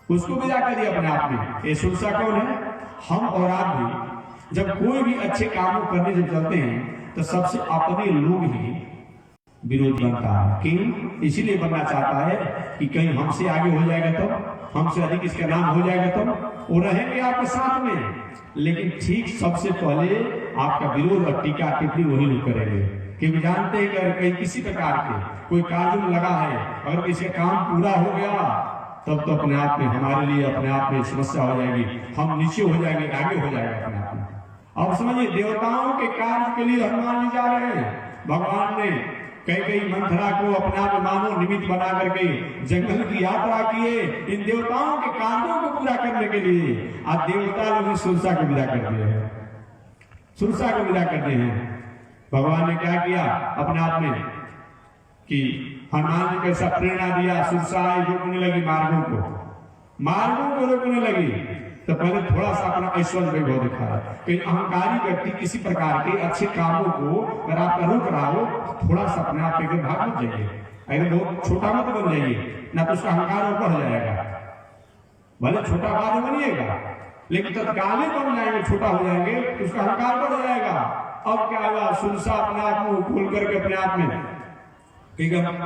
उसको विदा कर दिया अपने आप में। ये सुरसा कौन है, हम और आप भी जब कोई भी अच्छे कामों करने जब चलते हैं तो सबसे अपने लोग ही विरोध बनता है। क्यों, इसीलिए बनना चाहता है कि कहीं हमसे आगे हो जाएगा तो, हमसे अधिक इसका नाम हो जाएगा तो वो रहेंगे आपके साथ में, लेकिन ठीक सबसे पहले आपका विरोध और टीका टिप्पणी वही लोग करेंगे। क्योंकि जानते हैं कि अगर कहीं किसी प्रकार के कोई कार्य में लगा है, अगर किसी का काम पूरा हो गया तब तो अपने आप में हमारे लिए अपने आप में समस्या हो जाएगी, हम नीचे हो जाएंगे, आगे हो जाएगा अपने आप में। अब समझिए देवताओं के कार्य के लिए हनुमान जी जा रहे हैं। भगवान ने कई मंथरा को अपना मानो निमित्त बना करके जंगल की यात्रा किए इन देवताओं के कार्यों को पूरा करने के लिए। आज देवता लोग सुरसा को विदा कर दिए हैं, सुरसा को विदा कर दिए हैं। भगवान ने क्या किया अपने आप में कि हनुमान जी कैसा प्रेरणा दिया, सुरसा रोकने लगी, मार्गों को रोकने लगी। तो पहले थोड़ा सा अपना ऐश्वर्य वैभव दिखाया। कहीं अहंकारी व्यक्ति किसी प्रकार के अच्छे कामों को अगर आपका रोक रहा हो, थोड़ा सा अपने आप के भाग मत जाइए, अगर बहुत छोटा मत बन जाइए, ना तो उसका अहंकार बढ़ जाएगा। भले छोटा बाद बनिएगा, लेकिन तत्काल बन जाएंगे, छोटा हो जाएंगे तो उसका अहंकार बढ़ जाएगा। अब क्या हुआ, सुरसा अपने आप को खोल करके अपने आप में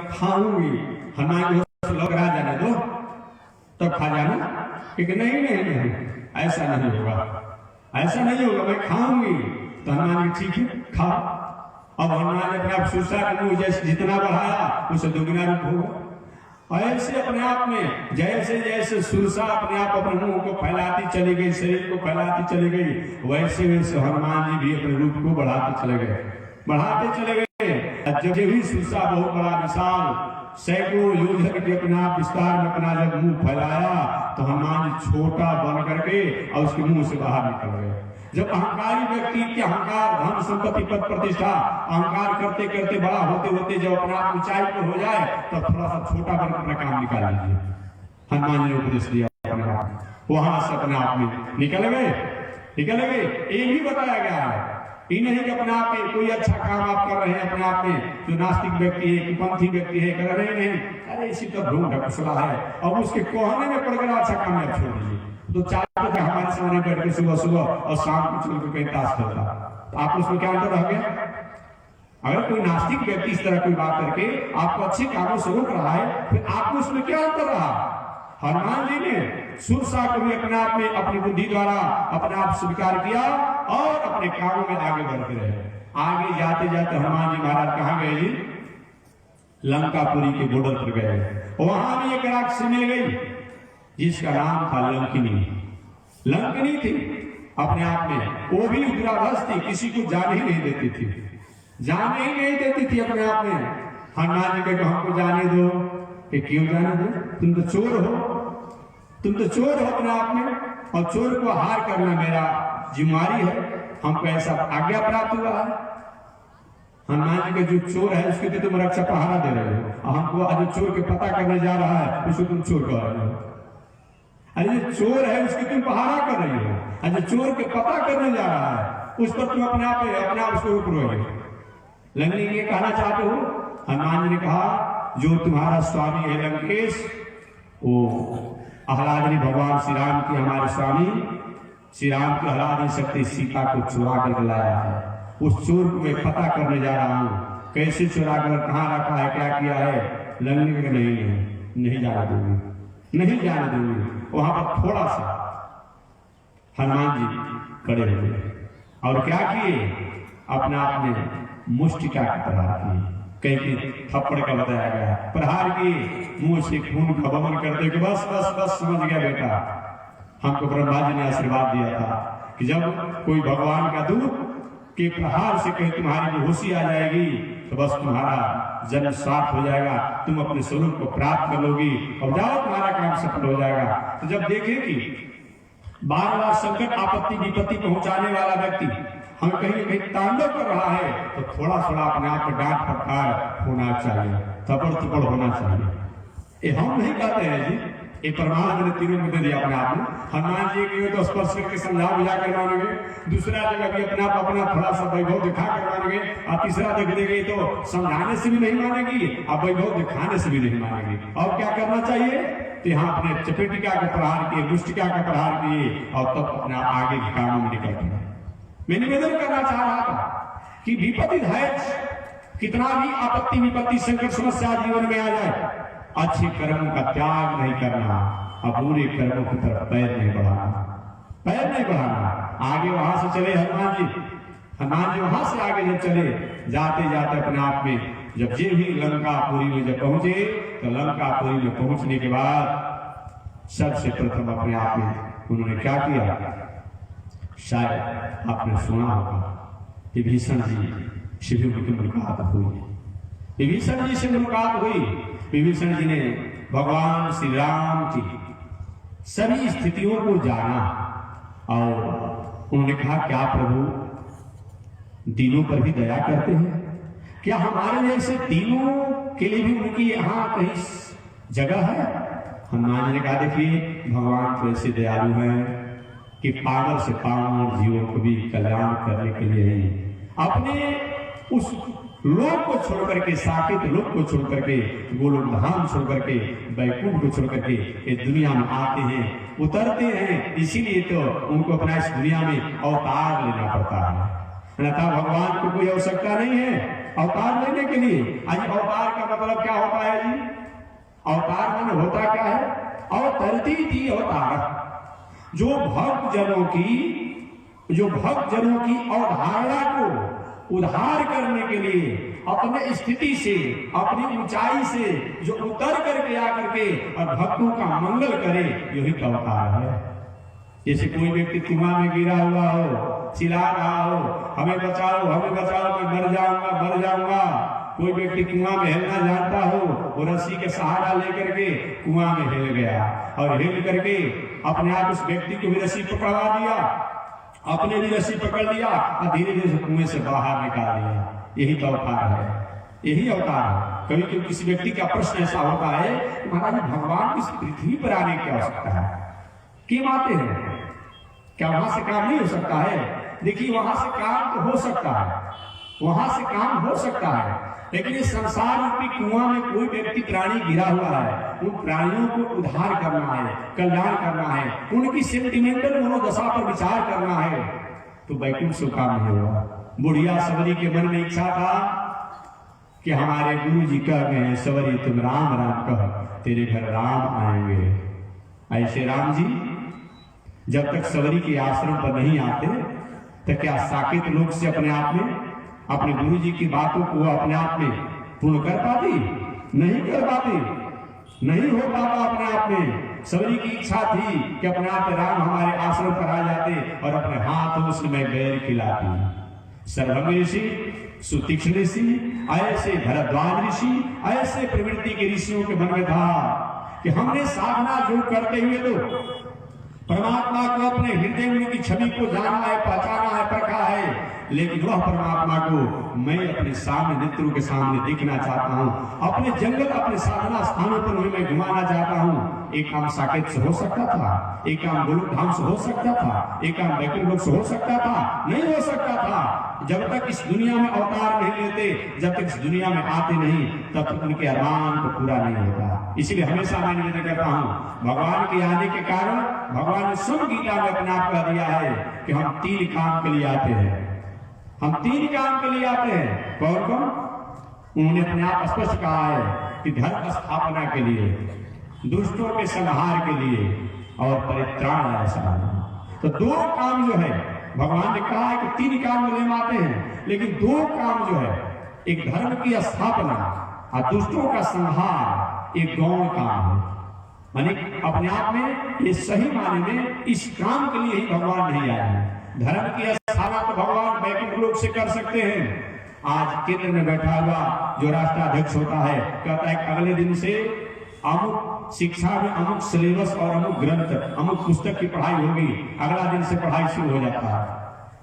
खाऊंगी, हनुमान लग रहा जाने दो तब खा जाना, क्योंकि नहीं ऐसा नहीं होगा, ऐसा नहीं होगा, मैं खाऊंगी। तो हनुमान जी ठीक है खा। अब हनुमान ने अपने आप सुरसा का मुंह जैसे जितना बढ़ाया उसे दुगना रूप होगा। ऐसे अपने आप में जैसे जैसे सुरसा अपने आप अपने मुंह को फैलाती चली गई, शरीर को फैलाती चली गई, वैसे वैसे हनुमान जी भी अपने रूप को बढ़ाते चले गए। बढ़ाते चले गए। जब भी सुरसा बहुत बड़ा विशाल सैकड़ों योजन के अपना विस्तार में अपना जब मुंह फैलाया तो हनुमान जी छोटा बन करके और उसके मुंह से बाहर निकल गए। जब अहंकारी व्यक्ति के अहंकार, धन संपत्ति, पद प्रतिष्ठा, अहंकार करते करते बड़ा होते होते जब अपना ऊंचाई पर हो जाए तो थोड़ा सा छोटा बन अपना काम निकाल लीजिए। हनुमान जी ने उपदेश दिया अपने आप, वहां से अपने आप में निकल गए। ये भी बताया गया है, ये नहीं कि अपने आप में कोई अच्छा काम आप कर रहे हैं अपने आप में, जो नास्तिक व्यक्ति है, कुपंथी व्यक्ति है, कर रहे नहीं, अरे इसी तो ढूंढ ढकुसला है और उसके कोहने में पड़ गया अच्छा काम आप छोड़ दीजिए। तो चाहते थे हमारे सामने बैठ के सुबह सुबह और शाम को चल के कहीं ताश खेलता, तो आप उसमें क्या अंतर रह गया? अगर कोई नास्तिक व्यक्ति इस तरह कोई बात करके आपको अच्छे कामों से रोक रहा है, फिर आपको उसमें क्या अंतर रहा? हनुमान जी ने सुरसा को भी अपने आप में अपनी बुद्धि द्वारा अपने आप स्वीकार किया और अपने कामों में आगे बढ़ते रहे। आगे जाते जाते हनुमान जी महाराज कहाँ गए जी? लंकापुरी के बॉर्डर पर गए। वहां भी एक राक्षस मिल गई जिसका नाम था लंकिनी थी अपने आप में, वो भी उग्रावस थी, किसी को जाने ही नहीं देती थी अपने आप में। हनुमान जी के हमको जाने दो, कि क्यों जाने दो? तुम तो चोर हो अपने आप में, और चोर को हार करना मेरा जिम्मेवारी है, हमको ऐसा आज्ञा प्राप्त हुआ है। हनुमान जी का जो चोर है उसके तो तुम रक्षा पहरा दे रहे हो, और हमको जो चोर के पता करने जा रहा है उसको तुम चोर कह रहे हो। अरे जो चोर है उसकी तुम पहरा कर रही हो, और जो चोर के पता करने जा रहा है उस पर तुम अपने आप उसको रोक रहे हो। लंगनी ये कहना चाहते हो? हनुमान जी ने कहा जो तुम्हारा स्वामी है लंकेश, वो आह्लादनी भगवान श्री राम की, हमारे स्वामी श्री राम की आह्लादनी शक्ति सीता को चुरा कर लाया है। उस चोर को मैं पता करने जा रहा हूँ, कैसे चुरा कर कहाँ रखा है, क्या किया है। लंगनी के नहीं जाने दूंगी। वहां पर थोड़ा सा हनुमान जी खड़े हुए और क्या किए? अपने आप में मुष्टिका का प्रहार किए। कहीं थप्पड़ का बताया गया, प्रहार किए, मुंह से खून का बमन करते कि बस समझ गया बेटा। हमको ब्रह्मा जी ने आशीर्वाद दिया था कि जब कोई भगवान का दूत के प्रहार से कहीं तुम्हारी बेहोशी आ जाएगी तो बस तुम्हारा जन्म साफ हो जाएगा, तुम अपने स्वरूप को प्राप्त कर लोगी और जाओ तुम्हारा काम सफल हो जाएगा। तो जब देखे कि बार संकट, आपत्ति, विपत्ति पहुंचाने वाला व्यक्ति हम कहीं तांडव कर रहा है तो थोड़ा अपने आप में डांट फटकार होना चाहिए, थप्पड़ होना चाहिए। ये हम नहीं कहते हैं जी, ये प्रमाण मैंने तीनों में दे दिया अपने आप में। हनुमान जी के तो स्पर्श करके समझा बुझा कर मानेंगे, दूसरा जगह भी अपने आप अपना थोड़ा सा वैभव दिखा कर मानेंगे, और तीसरा देख देंगे तो समझाने से भी नहीं मानेगी और वैभव दिखाने से भी नहीं मानेगी। और क्या करना चाहिए? तो यहाँ अपने चपेटिका का प्रहार किए, मुष्टिका का प्रहार किए और तब अपना आगे के कामों में निकल पड़े। मैं निवेदन करना चाह रहा था कि विपत्ति धैर्य, कितना भी आपत्ति, विपत्ति, संकट, समस्या जीवन में आ जाए, अच्छे कर्मों का त्याग नहीं करना और बुरे कर्मों की तरफ पैर नहीं बढ़ाना। आगे वहां से चले हनुमान जी वहां से आगे जब चले, जाते जाते अपने आप में जब जे भी लंकापुरी में जब पहुंचे तो लंकापुरी में पहुंचने के बाद सबसे प्रथम अपने आप में उन्होंने क्या किया? शायद आपने सुना होगा विभीषण जी से भी उनकी मुलाकात हुई। विभीषण जी से मुलाकात हुई। विभीषण जी ने भगवान श्री राम की सभी स्थितियों को जाना और उन्होंने कहा, क्या प्रभु दीनों पर भी दया करते हैं? क्या हमारे जैसे दीनों के लिए भी उनकी यहाँ कहीं जगह है? हनुमान जी ने कहा, देखिए भगवान तो ऐसे दयालु हैं कि पावर से पावर जीवों को भी कल्याण करने के लिए ही अपने उस लोक को छोड़ करके, साकेत लोक को छोड़ करके, गोलोक धाम छोड़ करके, बैकुंठ को छोड़ करके इस दुनिया में आते हैं, उतरते हैं। इसीलिए तो उनको अपना इस दुनिया में अवतार लेना पड़ता है, अन्यथा भगवान को कोई आवश्यकता नहीं है अवतार लेने के लिए। आज अवतार का मतलब क्या होता है जी? अवतार माने होता क्या है? अवतरती थी अवतार, जो भक्त जनों की अवधारणा को उद्धार करने के लिए अपने स्थिति से, अपनी ऊंचाई से जो उतर करके आकर के और भक्तों का मंगल करे, यही तो अवतार है। जैसे कोई व्यक्ति कुआं में गिरा हुआ हो, चिल्ला रहा हो, हमें बचाओ मैं मर जाऊंगा। कोई व्यक्ति कुआं में हिलना जानता हो, वो रस्सी के सहारा लेकर के कुआं में हिल गया और हिल करके अपने आप उस व्यक्ति को भी रस्सी पकड़वा दिया, अपने भी रस्सी पकड़ लिया और धीरे धीरे कुएं से बाहर निकाल दिया। यही तो अवतार है, यही अवतार है। कभी कभी किसी व्यक्ति का प्रश्न ऐसा होता है कि महाराज भगवान इस पृथ्वी पर आने की आवश्यकता है, क्यों आते हैं? क्या वहां से काम नहीं हो सकता है? देखिए वहां से काम तो हो सकता है, वहां से काम हो सकता है, लेकिन इस संसार रूपी कुआं में कोई व्यक्ति प्राणी गिरा हुआ है, उन प्राणियों को उद्धार करना है, कल्याण करना है, उनकी सेंटिमेंटल मनोदशा पर विचार करना है, तो वैकुंठ से काम नहीं होगा। बुढ़िया सबरी के मन में इच्छा था कि हमारे गुरु जी कह गए, सबरी तुम राम राम कह, तेरे घर राम आएंगे। ऐसे राम जी जब तक सबरी के आश्रम पर नहीं आते तो क्या साकेत लोक से अपने आप में अपने गुरु जी की बातों को अपने आप में पूर्ण कर पाती? नहीं कर पाती, नहीं हो पाता अपने आप में। सबरी की इच्छा थी कि अपने आप राम हमारे आश्रम पर आ जाते और अपने हाथों से मैं बैर खिलाती। सर्वज्ञ ऋषि, सुतीक्ष्ण ऋषि, ऐसे भरद्वाज ऋषि, ऐसे प्रवृत्ति के ऋषियों के मन में था कि हमने साधना जो करते हुए तो परमात्मा को अपने हृदय में की छवि को जानना है, पहचाना है, परखा है, लेकिन वह परमात्मा को मैं अपने सामने नेत्रों के सामने देखना चाहता हूँ, अपने जंगल, अपने साधना स्थानों पर मैं घुमाना चाहता हूँ। एक काम साकेत से हो सकता था, एक काम गोलोक धाम से हो सकता था, एक काम वैकुंठ लोक से हो सकता था, नहीं हो सकता था। जब तक इस दुनिया में अवतार नहीं लेते, जब तक इस दुनिया में आते नहीं, तब तक उनके अरमान को पूरा नहीं होता। इसलिए हमेशा मैं निवेदन करता हूँ, भगवान के आने के कारण भगवान ने सब गीता में अपने आप कह दिया है कि हम 3 काम के लिए आते हैं, हम 3 काम के लिए आते हैं। कौन कौन? उन्होंने अपने आप स्पष्ट कहा है कि धर्म स्थापना के लिए, दुष्टों के संहार के लिए और परित्राण ऐसा। तो 2 काम जो है भगवान ने कहा है कि 3 काम लेने आते हैं, लेकिन 2 काम जो है, एक धर्म की स्थापना और दुष्टों का संहार, एक गौण काम है। माने अपने आप में ये सही माने में इस काम के लिए ही भगवान नहीं आए हैं। धर्म की स्थापना तो भगवान वैकुंठ लोक से कर सकते हैं। आज केंद्र में बैठा हुआ जो राष्ट्राध्यक्ष होता है, कहता है अगले दिन से अमुक शिक्षा में अमुक सिलेबस और अमुक ग्रंथ, अमुक पुस्तक की पढ़ाई होगी। अगला दिन से पढ़ाई शुरू हो जाता है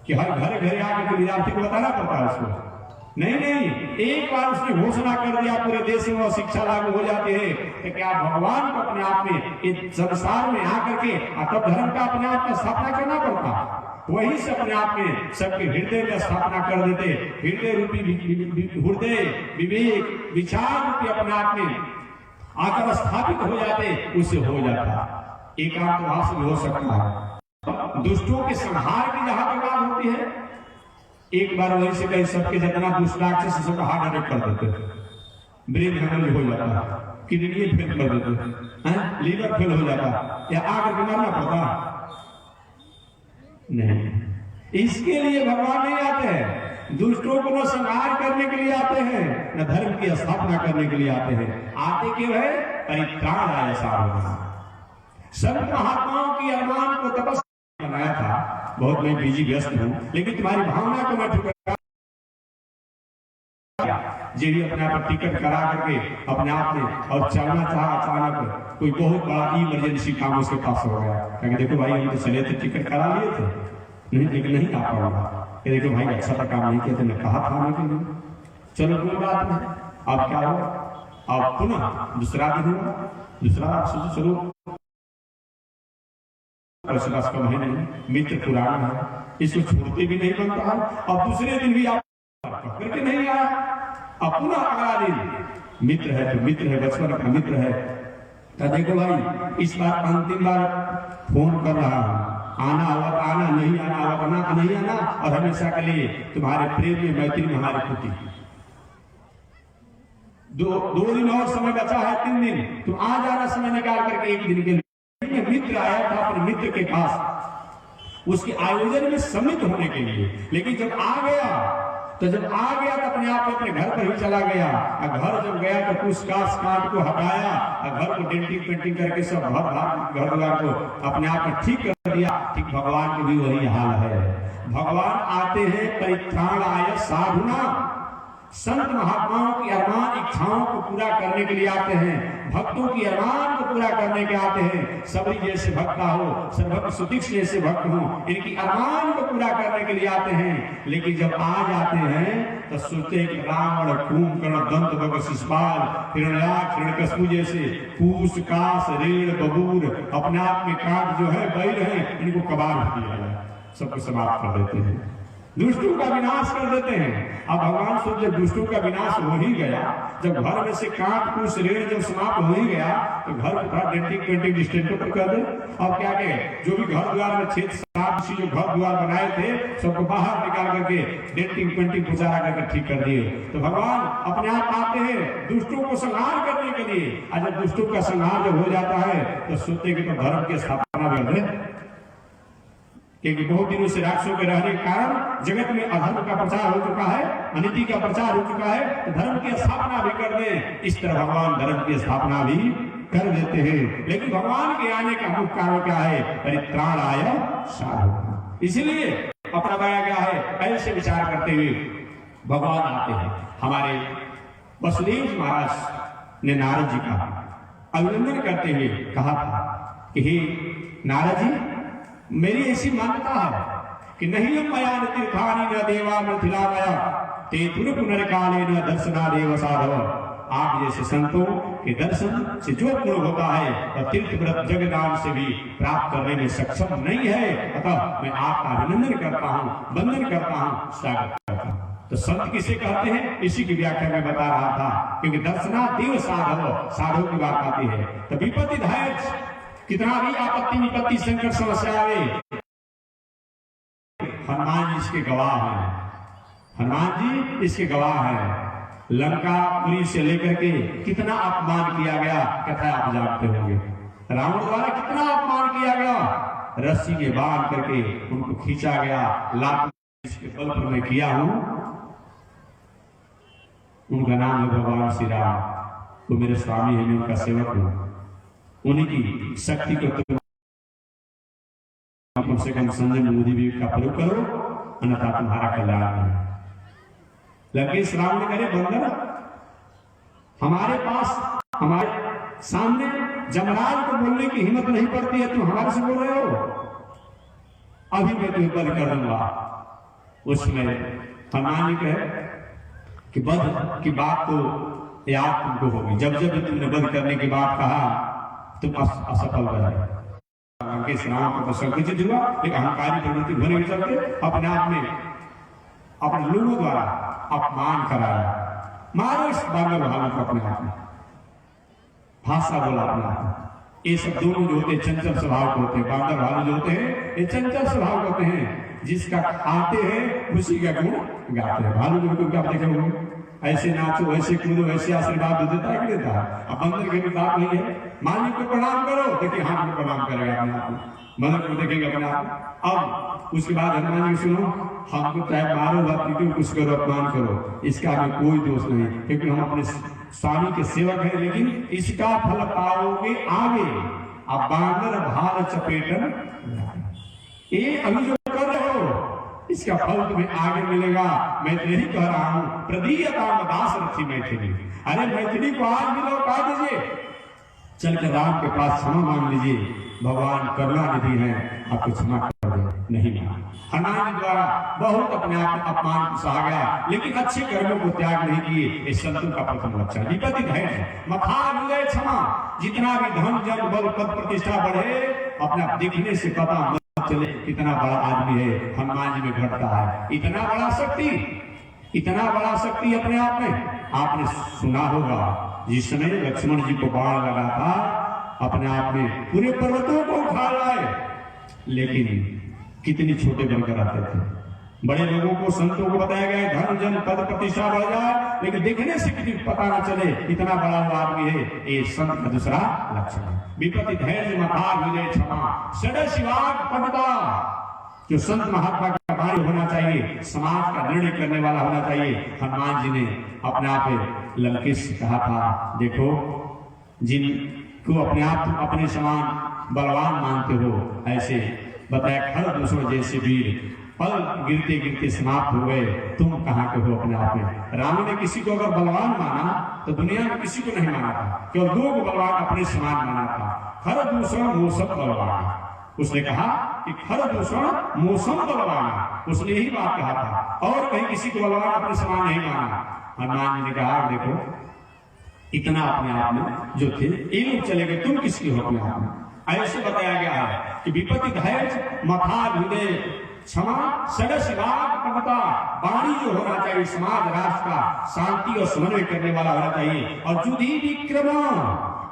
कि हर घर घर आकर विद्यार्थी को बताना पड़ता है उसको। नहीं, एक बार उसने घोषणा कर दिया पूरे देश में और शिक्षा लागू हो जाती है, तो क्या भगवान को अपने आप में इस संसार में आकर के तब धर्म का अपने आप में स्थापना करना पड़ता? वही से अपने आप में सबके हृदय में स्थापना कर देते। हृदय रूपी हृदय विवेक विचार रूपी अपने आप में आकर स्थापित हो जाते, उससे हो जाता। एक काम तो वहां से भी हो सकता है। दुष्टों के संहार की जहां तक बात होती है, एक बार वहीं से कहीं सबके जितना दुष्ट राक्षस सबका हार्ट अटैक कर देते, ब्रेन हेमरेज हो जाता, किडनी फेल कर देते, लीवर फेल हो जाता, या आकर के मरना पड़ता। नहीं, इसके लिए भगवान नहीं आते हैं। दुष्टों को न संहार करने के लिए आते हैं, न धर्म की स्थापना करने के लिए आते हैं। आते क्यों है? परित्राण ऐसा होगा। संत महात्माओं की अरमान को तपस्या बनाया था। बहुत मैं बिजी व्यस्त हूं, लेकिन तुम्हारी भावना को मैं ठुकरा जी भी अपने आप टिकट करा करके अपने आप में और चलना चाहा, अचानक कोई बहुत बड़ा इमरजेंसी काम उसके पास हो गया। कहेंगे देखो भाई हम तो चले थे, टिकट करा लिए थे, नहीं लेकिन नहीं आ पाऊंगा। देखो भाई अच्छा तो काम नहीं किया, तुमने कहा था आने के लिए, चलो कोई बात नहीं। अब क्या हो, अब पुनः दूसरा दिन हुआ, दूसरा आप सोचो चलो का महीने मित्र पुराना है, इसको छोड़ते भी नहीं बनता है। अब दूसरे दिन भी आप करके नहीं आया, अब पुनः अगला दिन मित्र है तो मित्र है, बचपन का मित्र है। तो देखो भाई इस बार अंतिम बार फोन कर रहा हूं, आना हुआ तो आना, नहीं आना हुआ तो ना नहीं आना, और हमेशा के लिए तुम्हारे प्रेम में मैत्री में हमारी खुटी। 2 दिन और समय बचा है, 3 दिन तुम आ जाना समय निकाल करके। एक दिन के लिए मित्र आया था अपने मित्र के पास उसके आयोजन में सम्मिलित होने के लिए, लेकिन जब आ गया तो जब आ गया तो अपने आप अपने घर पर ही चला गया, और घर जब गया तो कुछ काट को हटाया और घर को डेंटिंग पेंटिंग करके सब घर द्वार को अपने आप में ठीक कर दिया। ठीक भगवान की भी वही हाल है। भगवान आते हैं परित्राणाय साधुना, संत महात्माओं की अरमान इच्छाओं को पूरा करने के लिए आते हैं, भक्तों की अरमान को पूरा करने के आते हैं। सबरी जैसे भक्त हो, सर्वभक्त सुतीक्ष जैसे भक्त हो, इनकी अरमान को पूरा करने के लिए आते हैं। लेकिन जब आ जाते हैं तो सोचते हैं कि रावण, कुंभकर्ण, दंत भग, शिशुपाल, हिरण्याक्ष, हिरण्यकशिपु जैसे पूस, कास, रेड़, बबूर अपने आप में काट जो है बैल है, इनको कबाड़ दिया जाए, सबको समाप्त कर देते हैं, दुष्टों का विनाश कर देते हैं। अब भगवान सोच जब दुष्टों का विनाश हो ही गया, जब घर में से काट कूस रेड़ जब समाप्त हो ही गया, तो घर को थोड़ा डेंटिंग पेंटिंग डिस्टेंटो पर कर दे। अब क्या कहे, जो भी घर द्वार में छेद साफ जो घर द्वार बनाए थे सबको बाहर निकाल करके डेंटिंग पेंटिंग पुचारा करके ठीक कर दिए। तो भगवान अपने आप आते हैं दुष्टों को संहार करने के लिए। और जब दुष्टों का संहार जब हो जाता है तो सोचते कि तो धर्म की स्थापना कर दे, क्योंकि बहुत दिनों से राक्षसों के रहने के कारण जगत में अधर्म का प्रचार हो चुका है, अनिति का प्रचार हो चुका है, तो धर्म की स्थापना भी कर दे। इस तरह भगवान धर्म की स्थापना भी कर देते हैं। लेकिन भगवान के आने का मुख्य कारण क्या है? परित्राणाय साधुना। इसलिए अपना बनाया गया है। ऐसे विचार करते हुए भगवान आते हैं। हमारे वसुदेव महाराज ने नारद जी का अभिनंदन करते हुए कहा था कि हे नारद जी, मेरी ऐसी मान्यता है कि नहीं मया तीर्थानी न देवा मिथिला मया ते पुनर्काले न दर्शनादेव साधव। आप जैसे संतों के दर्शन से जो पूर्ण होता है और तीर्थ व्रत जगदान से भी प्राप्त करने में सक्षम नहीं है, अतः मैं आपका अभिनंदन करता हूँ, वंदन करता हूँ, स्वागत करता हूँ। तो संत किसे कहते हैं, इसी की व्याख्या में बता रहा था, क्योंकि दर्शनादेव साधव, साधव की बात आती है। तो विपत्ति धैर्य, कितना भी आपत्ति विपत्ति संकट समस्या आवे, हनुमान जी इसके गवाह हैं। हनुमान जी इसके गवाह हैं। लंकापुरी से लेकर के कितना अपमान किया गया, कथा आप जानते होंगे। रावण द्वारा कितना अपमान किया गया, रस्सी के बांध करके उनको खींचा गया, लात इसके बल पर मैं किया हूं। उनका नाम है भगवान श्री राम, वो मेरे स्वामी है, मैं उनका सेवक हूं। उन्हीं की शक्ति को कम से कम संजय मोदी भी का प्रयोग करो, अन्यथा तुम्हारा कल्याण है। लंकेश राम ने करे बंदर, हमारे पास हमारे सामने जमराज को बोलने की हिम्मत नहीं पड़ती है, तुम हमारे से बोल रहे हो, अभी मैं तुम्हें बंद कर दूंगा। उसमें हनुमान जी कहे कि बंद की बात तो याद तुमको होगी, जब जब तुमने बंद करने की बात कहा तुम असफल रहे। लंकेश राम को संकुचित हुआ, एक अहंकारी प्रवृत्ति होने के चलते अपने आप में अपने लोगों द्वारा अपमान कराया, मारो इस बानर भालू को अपने आप में, भाषा बोला अपने आप में। ये सब दोनों जो होते हैं चंचल स्वभाव के होते हैं। बानर भालू जो होते हैं ये चंचल स्वभाव के होते हैं, जिसका खाते हैं उसी का गुण गाते हैं। भालू जो क्या देखे होंगे, ऐसे नाचो, ऐसे कूदो, ऐसे आशीर्वाद देता है कि देता है। अब बंदर की बात नहीं है, मालिक को प्रणाम करो, देखिए हाथ में प्रणाम करेगा अपने आप में, बंदर को देखेंगे अपने आप। अब उसके बाद हनुमान जी सुनो, हमको चाहे मारो बात कुछ करो, अपमान करो, इसका हमें कोई दोष नहीं, क्योंकि हम अपने स्वामी के सेवक हैं। लेकिन इसका फल पाओगे आगे, अब बानर भाल चपेटन, ये अभी जो कर रहे हो इसका फल तुम्हें आगे मिलेगा। मैं तो यही कह रहा हूं, प्रदीयता दास रथी मैथिली, अरे मैथिली को आज भी लौटा दीजिए, चलकर राम के पास क्षमा मांग लीजिए, भगवान करुणा निधि है, आपको क्षमा कर दे। नहीं माना, हनुमान जी द्वारा बहुत अपने आप में अपमान को सहा गया, लेकिन अच्छे कर्मों को त्याग नहीं किए। इस संतों का प्रथम लक्षण विपत्ति धैर्य, मथा मिले क्षमा। जितना भी धन जन बल पद प्रतिष्ठा बढ़े, अपना दिखने से पता चले कितना बड़ा आदमी है, हनुमान जी में घटता है। इतना बड़ा शक्ति, इतना बड़ा शक्ति अपने आप में। आपने सुना होगा जिस समय लक्ष्मण जी को बाण लगा था, अपने आप में पूरे पर्वतों को उठा लाए, लेकिन कितनी छोटे बनकर आते थे। बड़े लोगों को, संतों को बताया गया धन जन पद प्रतिष्ठा बढ़ जाए, लेकिन देखने से किसी पता न चले इतना बड़ा आदमी है। ये संत का दूसरा लक्षण है। विपत्ति धैर्य मथा विजय क्षमा षड शिवाग पंडिता, जो संत महात्मा का पटवारी होना चाहिए, समाज का निर्णय करने वाला होना चाहिए। हनुमान जी ने अपने आप में लंकेश से कहा था, देखो जिनको अपने आप तुम अपने समान बलवान मानते हो, ऐसे बताया खर दूसरों जैसे वीर पल गिरते गिरते समाप्त हो गए, तुम कहाँ के हो अपने आप में। राम ने किसी को अगर बलवान माना तो दुनिया में किसी को नहीं माना था, केवल दो को बलवान अपने समान माना था, खर दूसरा मौसम बलवान। उसने कहा कि खर दूसरा मौसम बलवान, उसने यही बात कहा था, और कहीं किसी को बलवान अपने समान नहीं माना। हनुमान जी ने कहा देखो इतना अपने आप में जो थे ये लोग चले गए, तुम किसकी हो अपने आप में। ऐसे बताया गया है कि विपत्ति धैर्य मथा हृदय क्षमा सदस्य प्रभुता वाणी जो होना चाहिए, समाज राष्ट्र का शांति और समन्वय करने वाला होना चाहिए। और जुधी विक्रम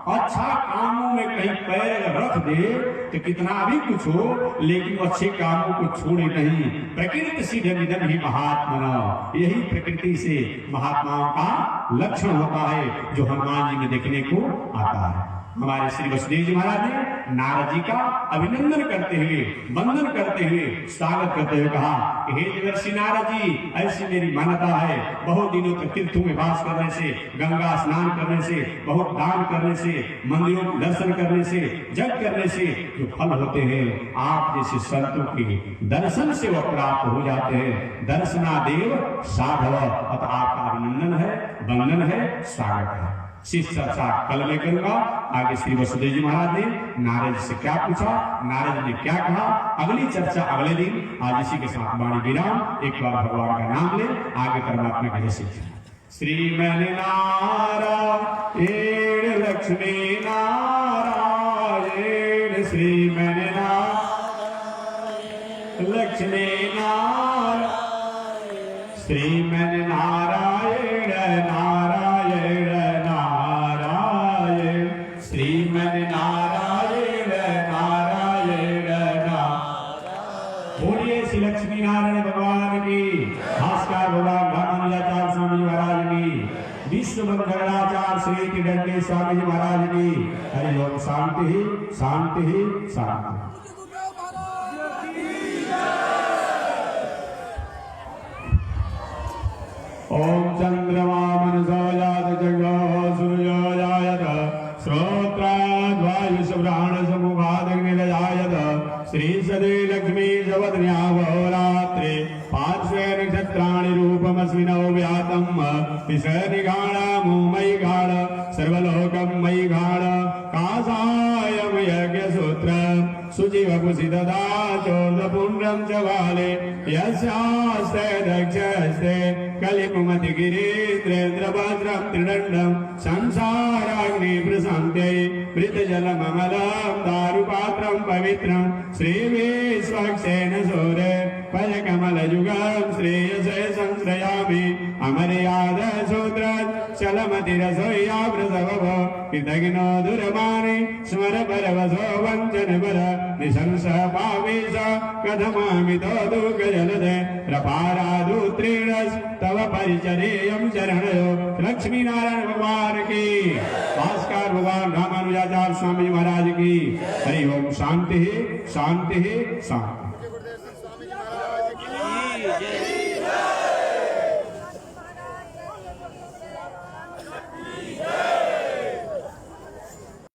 अच्छा कामों में कहीं पैर रख दे तो कितना भी कुछ हो, लेकिन अच्छे कामों को छोड़े नहीं। प्रकृति सीधे निधन ही महात्मा, यही प्रकृति से महात्माओं का लक्षण होता है जो हनुमान जी में देखने को आता है। हमारे श्री वसुदेव जी महाराज ने नारद जी का अभिनंदन करते हुए, वंदन करते हुए, स्वागत करते हुए कहा, हे देवर्षि नारद जी, ऐसी मेरी मान्यता है, बहुत दिनों तक तीर्थों में वास करने से, गंगा स्नान करने से, बहुत दान करने से, मंदिरों के दर्शन करने से, जग करने से जो फल होते हैं, आप जैसे संतों के दर्शन से वो प्राप्त हो जाते हैं। दर्शनादेव साधव, अतः आपका अभिनंदन है, वंदन है, स्वागत है। शिष्य चर्चा कल में करूंगा। आगे श्री वसुदेव जी महाराज ने नारद से क्या पूछा, नारद ने क्या कहा, अगली चर्चा अगले दिन। आज इसी के साथ वाणी विराम। एक बार भगवान का नाम ले, आगे परमात्मा का जय शिक्षा। श्रीमन नारायण लक्ष्मी नारायण, श्रीमन नारायण लक्ष्मी नारायण, श्रीमन नारायण नारायण नारायण, श्रीमन नारायण नारायण नारायण। बोलिए श्री लक्ष्मी नारायण भगवान की, भास्कर भगवान रामानुजाचार्य स्वामी जी महाराज की, विश्व मंगलाचार्य श्री दंडे स्वामी जी महाराज की। हरि ओम। शांति ही शांति ही शांति। ओम चंद्रमा मनसो जात जगो सूर्यो जायत, श्रोत्राद् वायुसुप्राणस मुखादग्निर्जायत, श्री सदे लक्ष्मी सवदन्यावहोरात्रे पार्श्वे नक्षत्राणि रूपमस्मिनौ व्यातम्, विषनिगाढमु मयि गाढ सर्वलोकं मयि गाढ, कासायं यज्ञसूत्रं शुचिवपुषि ददा चोर्दपुण्ड्रं च बाले, यस्यास्ते दक्षस्ते कलिमुमति गिरीन्द्रेन्द्रभद्रं त्रिदण्डं, संसाराग्नि प्रशान्त्यै मृतजलममलं दारुपात्रं पवित्रं, श्रीविश्वक्सेन सूरे पयकमलयुगं श्रेयसे संश्रयामि, अमर्यादसूत्र चलमतिरसोयावृतभव, कृतघ्नो दुरमानि स्मर परवसो वञ्चनपर, निशंस पावेश कथमामितो दुःखजलदे, प्रपारादुत्रीणस् तव परिचरेयं चरणयो। लक्ष्मी नारायण भगवान की, भास्कर भगवान रामानुजाचार्य स्वामी महाराज की। हरि ओम। शांति शांति शांति।